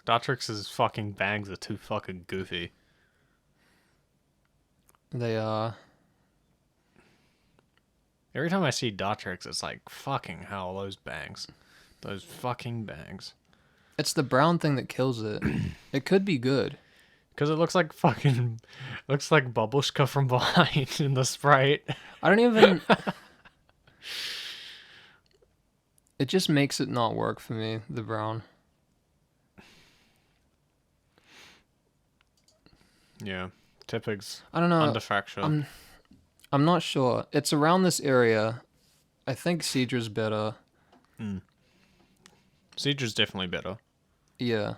Dartrix's fucking bangs are too fucking goofy. They are. Every time I see Dartrix, it's like, fucking hell, those bangs. Those fucking bangs. It's the brown thing that kills it. It could be good. Because it looks like fucking... looks like Babushka from behind in the sprite. I don't even... It just makes it not work for me, the brown. Yeah. Tepig's I don't know. under Fracture. I'm not sure. It's around this area. I think Seadra's better. Seadra's definitely better. Yeah.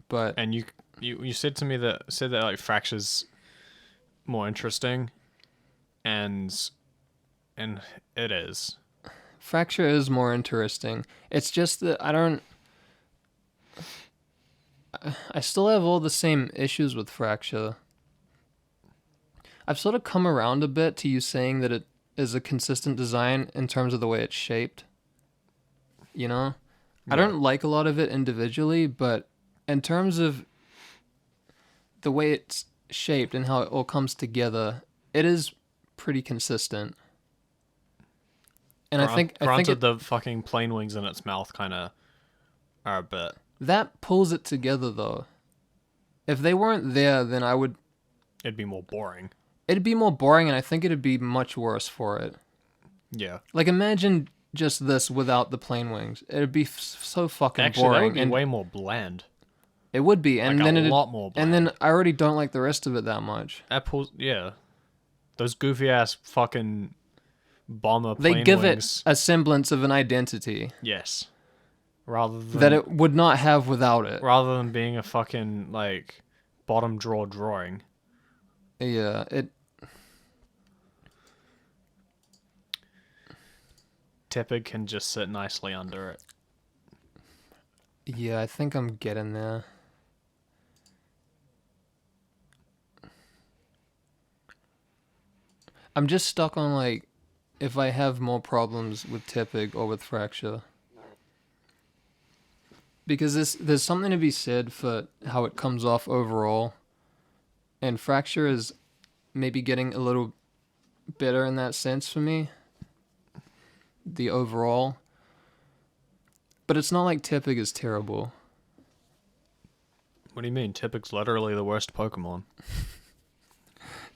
But And you said to me that like Fracture's more interesting, and it is. Fracture is more interesting. It's just that I still have all the same issues with Fracture. I've sort of come around a bit to you saying that it is a consistent design in terms of the way it's shaped. You know? I don't like a lot of it individually, but in terms of the way it's shaped and how it all comes together, it is pretty consistent. And I think the fucking plane wings in its mouth kind of are a bit. That pulls it together, though. If they weren't there, then It'd be more boring. It'd be more boring, and I think it'd be much worse for it. Yeah. Like, imagine just this without the plane wings. It'd be so fucking Actually, boring. that would be and way more bland. it would be, and Like then a it'd, lot more and then I already don't like the rest of it that much. That pulls, yeah. Those goofy ass fucking bomber plane They give wings. it a semblance of an identity Yes. Rather than that it would not have without it. rather than being a fucking like bottom drawer drawing. Yeah, Tepig can just sit nicely under it. Yeah, I think I'm getting there. I'm just stuck on, like, if I have more problems with Tepig or with Fracture. Because there's something to be said for how it comes off overall. And Fracture is maybe getting a little better in that sense for me. The overall. But it's not like Tepig is terrible. What do you mean? Tepig's literally the worst Pokemon.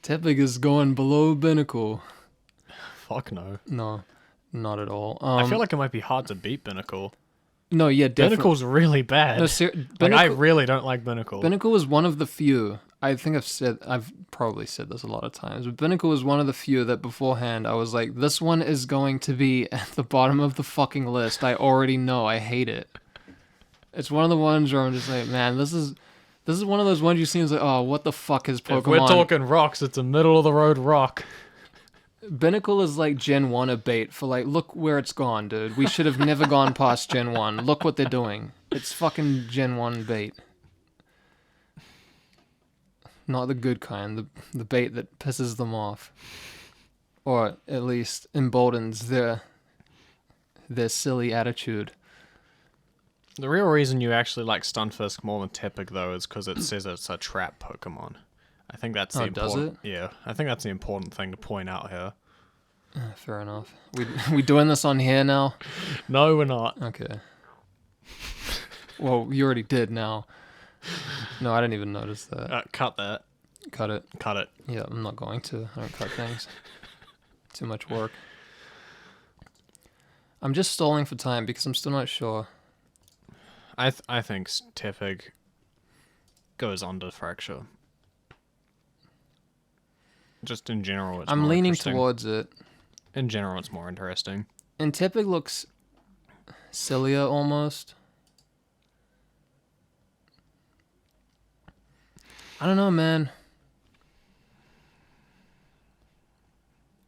Tepig is going below Binnacle. Fuck no. No, not at all. I feel like it might be hard to beat Binnacle. No, yeah, definitely. Binnacle's really bad. No, Like, I really don't like Binnacle. Binnacle is one of the few. I think I've probably said this a lot of times, but Binnacle was one of the few that beforehand I was like, this one is going to be at the bottom of the fucking list. I already know. I hate it. It's one of the ones where I'm just like, man, this is one of those ones you see and it's like, oh, what the fuck is Pokemon? If we're talking rocks, it's a middle of the road rock. Binnacle is like Gen 1 a bait for like, look where it's gone, dude. We should have never gone past Gen 1. Look what they're doing. It's fucking Gen 1 bait. Not the good kind, the bait that pisses them off. Or at least emboldens their silly attitude. The real reason you actually like Stunfisk more than Tepig, though, is because it says it's a trap Pokemon. I think that's the important... does it? Yeah, I think that's the important thing to point out here. Fair enough. We doing this on here now? No, we're not. Okay. Well, you already did now. No, I didn't even notice that. Cut that. Cut it. Cut it. Yeah, I'm not going to. I don't cut things. Too much work. I'm just stalling for time because I'm still not sure. I think Tepig goes under Fracture. Just in general, it's I'm more leaning interesting. towards it. In general, it's more interesting. And Tepig looks sillier almost. I don't know, man.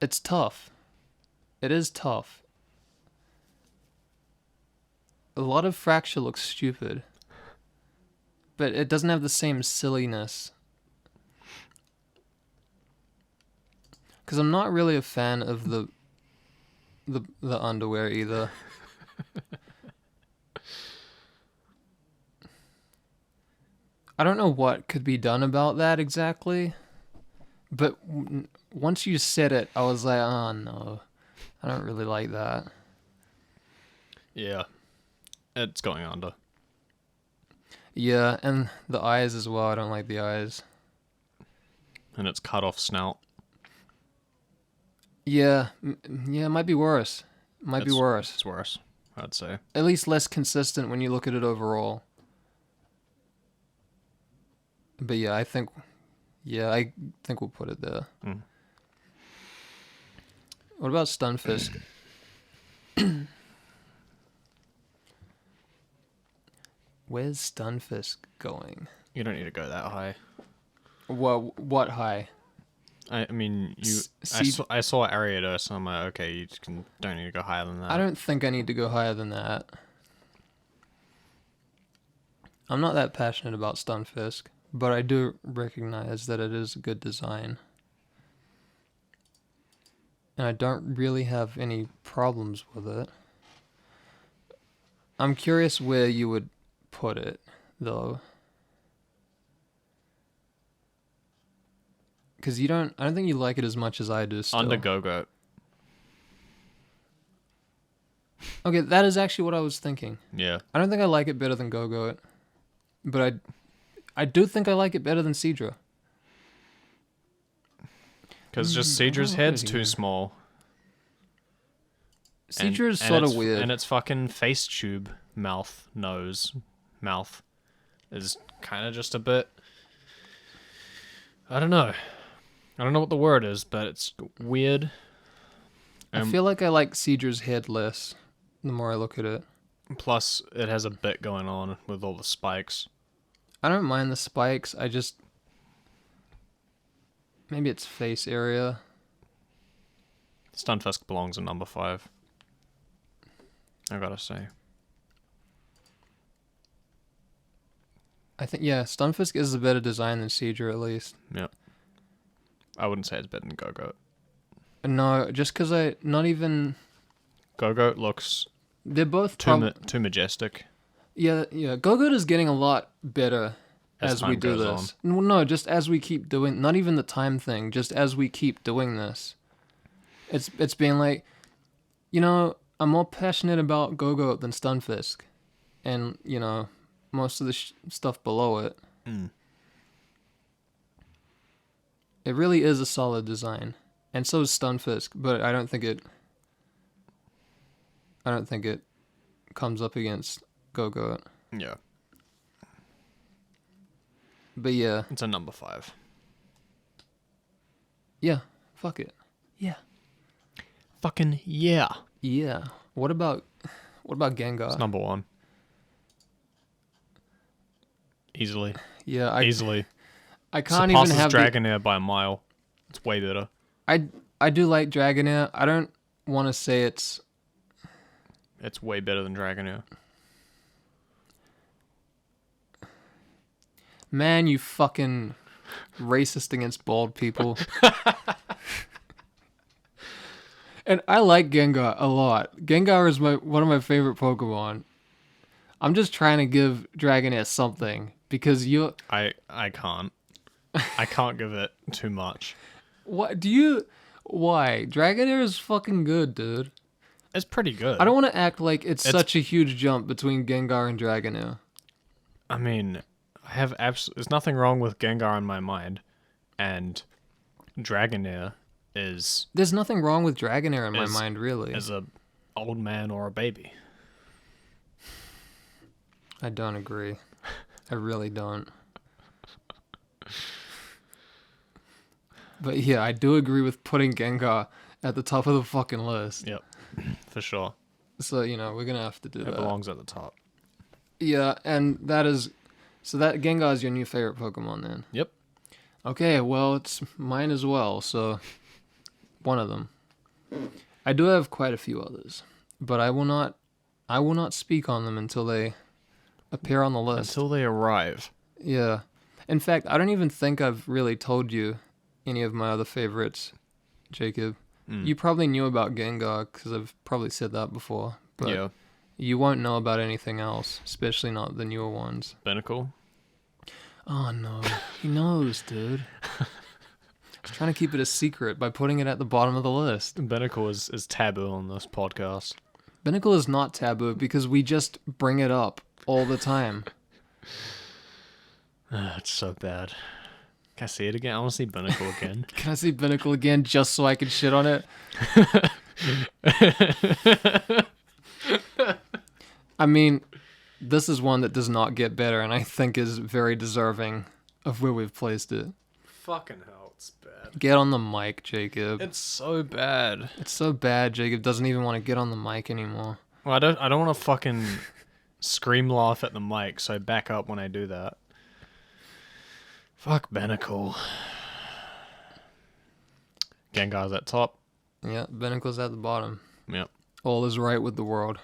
It's tough. It is tough. A lot of Fracture looks stupid. But it doesn't have the same silliness. Because I'm not really a fan of the underwear either. I don't know what could be done about that exactly. But once you said it, I was like, oh no. I don't really like that. Yeah. It's going under. Yeah, and the eyes as well. I don't like the eyes. And it's cut off snout. Yeah, it might be worse. Might be worse. It's worse, I'd say. At least less consistent when you look at it overall. But yeah, I think we'll put it there. Mm. What about Stunfisk? Where's Stunfisk going? You don't need to go that high. Well, what high? I mean, I saw Ariados, so I'm like, okay, you don't need to go higher than that. I don't think I need to go higher than that. I'm not that passionate about Stunfisk, but I do recognize that it is a good design. And I don't really have any problems with it. I'm curious where you would put it, though. Because I don't think you like it as much as I do still. Under Go-Go. Okay, that is actually what I was thinking. Yeah. I don't think I like it better than Go-Go, but I do think I like it better than Seadra. Because just Seadra's head's too small. Seadra's sort of weird. And its fucking face tube, mouth is kind of just a bit... I don't know what the word is, but it's weird. I feel like I like Seadra's head less the more I look at it. Plus, it has a bit going on with all the spikes. I don't mind the spikes. I just... Maybe its face area. Stunfisk belongs in number 5. I gotta say. I think, yeah, Stunfisk is a better design than Seadra, at least. Yeah. I wouldn't say it's better than Go-Go. No, just because not even... Go-Go looks... They're both... too majestic. Yeah. Go-Go is getting a lot better as we do this. No, just as we keep doing... Not even the time thing, just as we keep doing this. It's being like, I'm more passionate about Go-Go than Stunfisk. And, most of the stuff below it. Mm. It really is a solid design. And so is Stunfisk, but I don't think it comes up against Go-Go. Yeah. But yeah. It's a number 5. Yeah. Fuck it. Yeah. Fucking yeah. Yeah. What about Gengar? It's number 1. Easily. Yeah, Easily. I can't even Surpasses have Dragonair by a mile. It's way better. I do like Dragonair. I don't want to say it's way better than Dragonair. Man, you fucking racist against bald people. And I like Gengar a lot. Gengar is one of my favorite Pokemon. I'm just trying to give Dragonair something because I can't. I can't give it too much. What do you? Why? Dragonair is fucking good, dude. It's pretty good. I don't want to act like it's such a huge jump between Gengar and Dragonair. I mean, there's nothing wrong with Gengar in my mind, and Dragonair is... There's nothing wrong with Dragonair in my mind, really. As a old man or a baby. I don't agree. I really don't. But yeah, I do agree with putting Gengar at the top of the fucking list. Yep, for sure. So, we're going to have to do that. It belongs at the top. Yeah, and so that Gengar is your new favorite Pokemon then? Yep. Okay, well, it's mine as well, so one of them. I do have quite a few others, but I will not speak on them until they appear on the list. Until they arrive. Yeah. In fact, I don't even think I've really told you any of my other favorites, Jacob. You probably knew about Gengar because I've probably said that before, but Yeah. you won't know about anything else, especially not the newer ones. Binnacle. Oh no, he knows, dude. I was trying to keep it a secret by putting it at the bottom of the list. Binnacle is taboo on this podcast. Binnacle is not taboo because we just bring it up all the time. It's so bad. Can I see it again? I want to see Binnacle again. Can I see Binnacle again just so I can shit on it? I mean, this is one that does not get better and I think is very deserving of where we've placed it. Fucking hell, it's bad. Get on the mic, Jacob. It's so bad. It's so bad, Jacob doesn't even want to get on the mic anymore. Well, I don't want to fucking scream laugh at the mic, so I back up when I do that. Fuck Binnacle. Gengar's at top. Yeah, Binnacle's at the bottom. Yep. All is right with the world.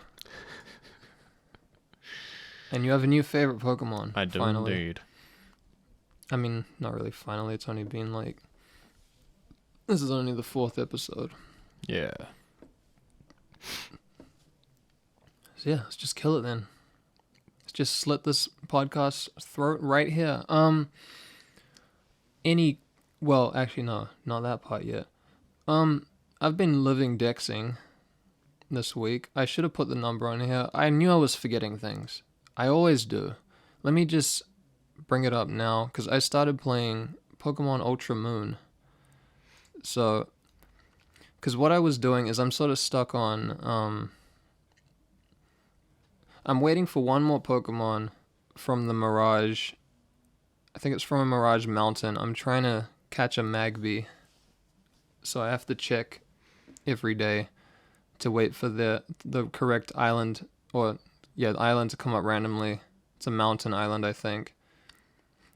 And you have a new favorite Pokemon. I do finally. indeed. I mean, not really finally. It's only been this is only the 4th episode. Yeah. So yeah, let's just kill it then. Let's just slit this podcast throat right here. Well, actually no, not that part yet. I've been living dexing this week. I should have put the number on here. I knew I was forgetting things. I always do. Let me just bring it up now, because I started playing Pokemon Ultra Moon. So, because what I was doing is I'm sort of stuck on, I'm waiting for one more Pokemon from the Mirage. I think it's from a Mirage Mountain. I'm trying to catch a Magby. So I have to check every day to wait for the correct island, the island to come up randomly. It's a mountain island, I think.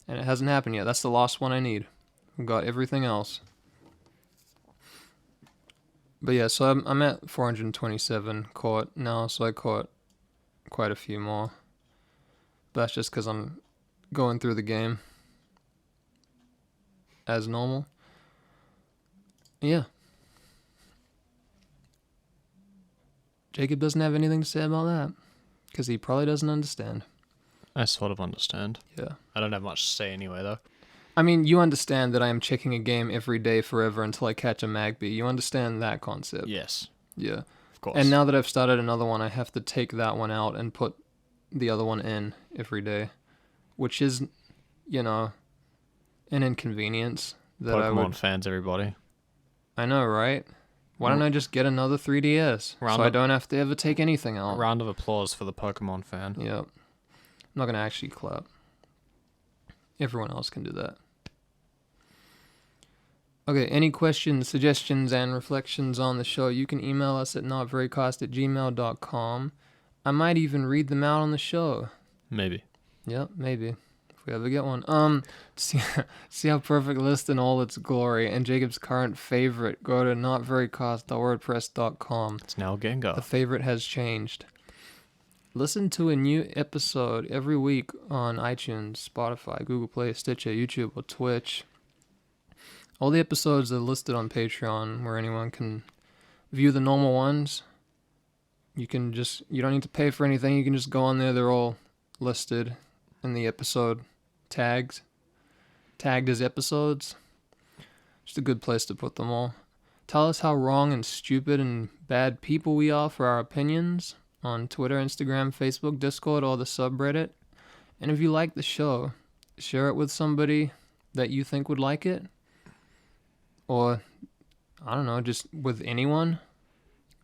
And it hasn't happened yet. That's the last one I need. I've got everything else. But yeah, so I'm at 427 caught now, so I caught quite a few more. But that's just because I'm going through the game as normal. Yeah. Jacob doesn't have anything to say about that, because he probably doesn't understand. I sort of understand. Yeah. I don't have much to say anyway, though. I mean, you understand that I am checking a game every day forever until I catch a Magby. You understand that concept? Yes. Yeah. Of course. And now that I've started another one, I have to take that one out and put the other one in every day, which is, an inconvenience that Pokemon fans, everybody. I know, right? Why don't I just get another 3DS so I don't have to ever take anything out? Round of applause for the Pokemon fan. Yeah. I'm not going to actually clap. Everyone else can do that. Okay, any questions, suggestions, and reflections on the show, you can email us at notverycost@gmail.com. I might even read them out on the show. Maybe. Yep, maybe. If we ever get one. See our perfect list in all its glory and Jacob's current favorite, go to notverycost.wordpress.com. It's now Gengar. The favorite has changed. Listen to a new episode every week on iTunes, Spotify, Google Play, Stitcher, YouTube, or Twitch. All the episodes are listed on Patreon, where anyone can view the normal ones. You don't need to pay for anything. You can just go on there. They're all listed in the episode tagged as episodes. Just a good place to put them all. Tell us how wrong and stupid and bad people we are for our opinions on Twitter, Instagram, Facebook, Discord, or the subreddit. And if you like the show, share it with somebody that you think would like it. Or, I don't know, just with anyone.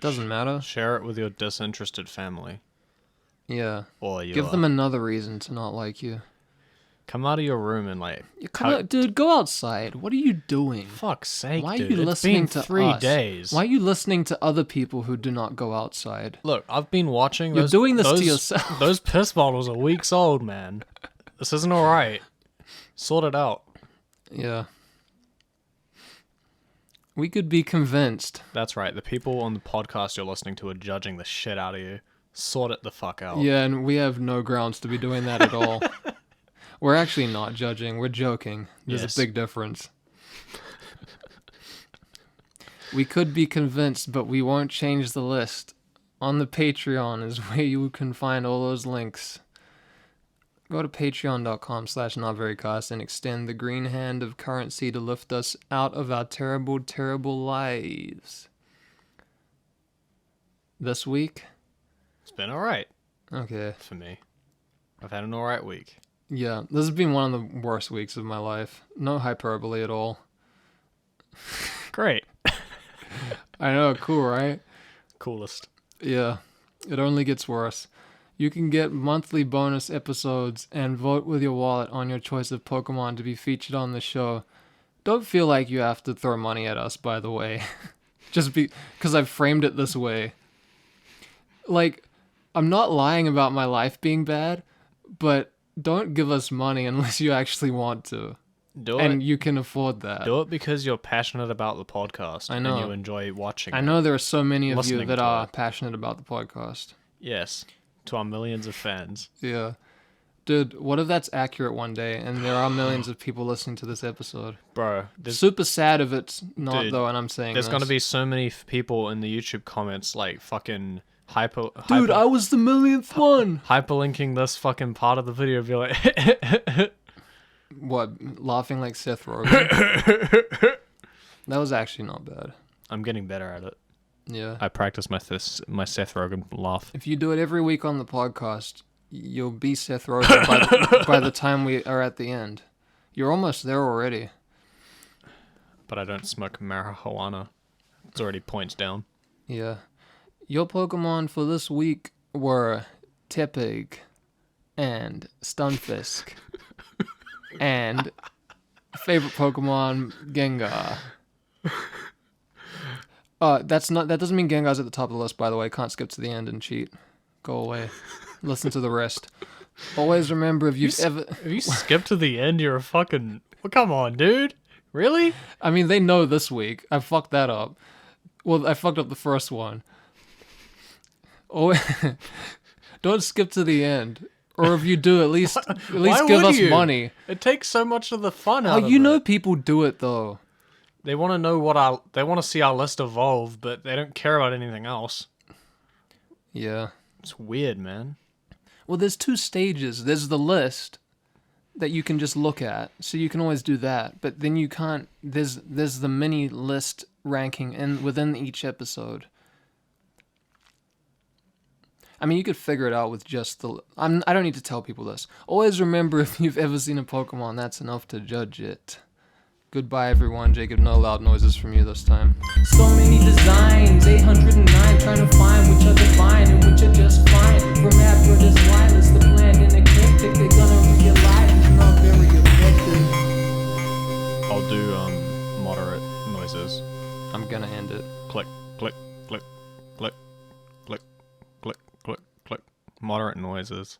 Doesn't matter. Share it with your disinterested family. Yeah. Or give them another reason to not like you. Come out of your room and dude, go outside. What are you doing? Fuck's sake, Why are dude. you listening it's been to 3 us? days. Why are you listening to other people who do not go outside? Look, I've been watching You're doing this to yourself. Those piss bottles are weeks old, man. This isn't alright. Sort it out. Yeah. We could be convinced. That's right. The people on the podcast you're listening to are judging the shit out of you. Sort it the fuck out. Yeah, and we have no grounds to be doing that at all. We're actually not judging. We're joking. There's Yes. a big difference. We could be convinced, but we won't change the list. On the Patreon is where you can find all those links. Go to patreon.com/notverycost and extend the green hand of currency to lift us out of our terrible, terrible lives. This week? It's been alright Okay. for me. I've had an alright week. Yeah, this has been one of the worst weeks of my life. No hyperbole at all. Great. I know, cool, right? Coolest. Yeah, it only gets worse. You can get monthly bonus episodes and vote with your wallet on your choice of Pokemon to be featured on the show. Don't feel like you have to throw money at us, by the way. Just because I've framed it this way. Like, I'm not lying about my life being bad, but don't give us money unless you actually want to. Do it. And you can afford that. Do it because you're passionate about the podcast. I know. And you enjoy watching I it. know there are so many of you Listening that to are it. passionate about the podcast. Yes. To our millions of fans. Yeah. Dude, what if that's accurate one day and there are millions of people listening to this episode? Bro, Super sad if it's not, Dude, though, and I'm saying there's this. going to be so many people in the YouTube comments like fucking Dude, I was the millionth one! hyperlinking this fucking part of the video, be like, What, laughing like Seth Rogen? That was actually not bad. I'm getting better at it. Yeah. I practice my Seth Rogen laugh. If you do it every week on the podcast, you'll be Seth Rogen by the time we are at the end. You're almost there already. But I don't smoke marijuana. It's already points down. Yeah. Your Pokemon for this week were Tepig and Stunfisk and favorite Pokemon Gengar. That doesn't mean Gengar's at the top of the list, by the way. Can't skip to the end and cheat. Go away. Listen to the rest. Always remember if you've ever... If you skip to the end, you're a fucking... Well, come on, dude. Really? I mean, they know this week. I fucked that up. Well, I fucked up the first one. Oh, don't skip to the end. Or if you do, at least Why give would us you? money. It takes so much of the fun Oh, out of you it. know people do it, though. They want to know they want to see our list evolve, but they don't care about anything else. Yeah. It's weird, man. Well, there's 2 stages. There's the list that you can just look at, so you can always do that. But then you can't. There's the mini list ranking within each episode. I mean, you could figure it out with just the... I don't need to tell people this. Always remember, if you've ever seen a Pokemon, that's enough to judge it. Goodbye, everyone. Jacob, no loud noises from you this time. So many designs, 809, trying to find which are divine and which are just fine. From Brothers Wireless, the bland and eclectic, they're gonna realize it's not very effective. I'll do moderate noises. I'm gonna end it. Click, click, click, click, click, click, click, click. Moderate noises.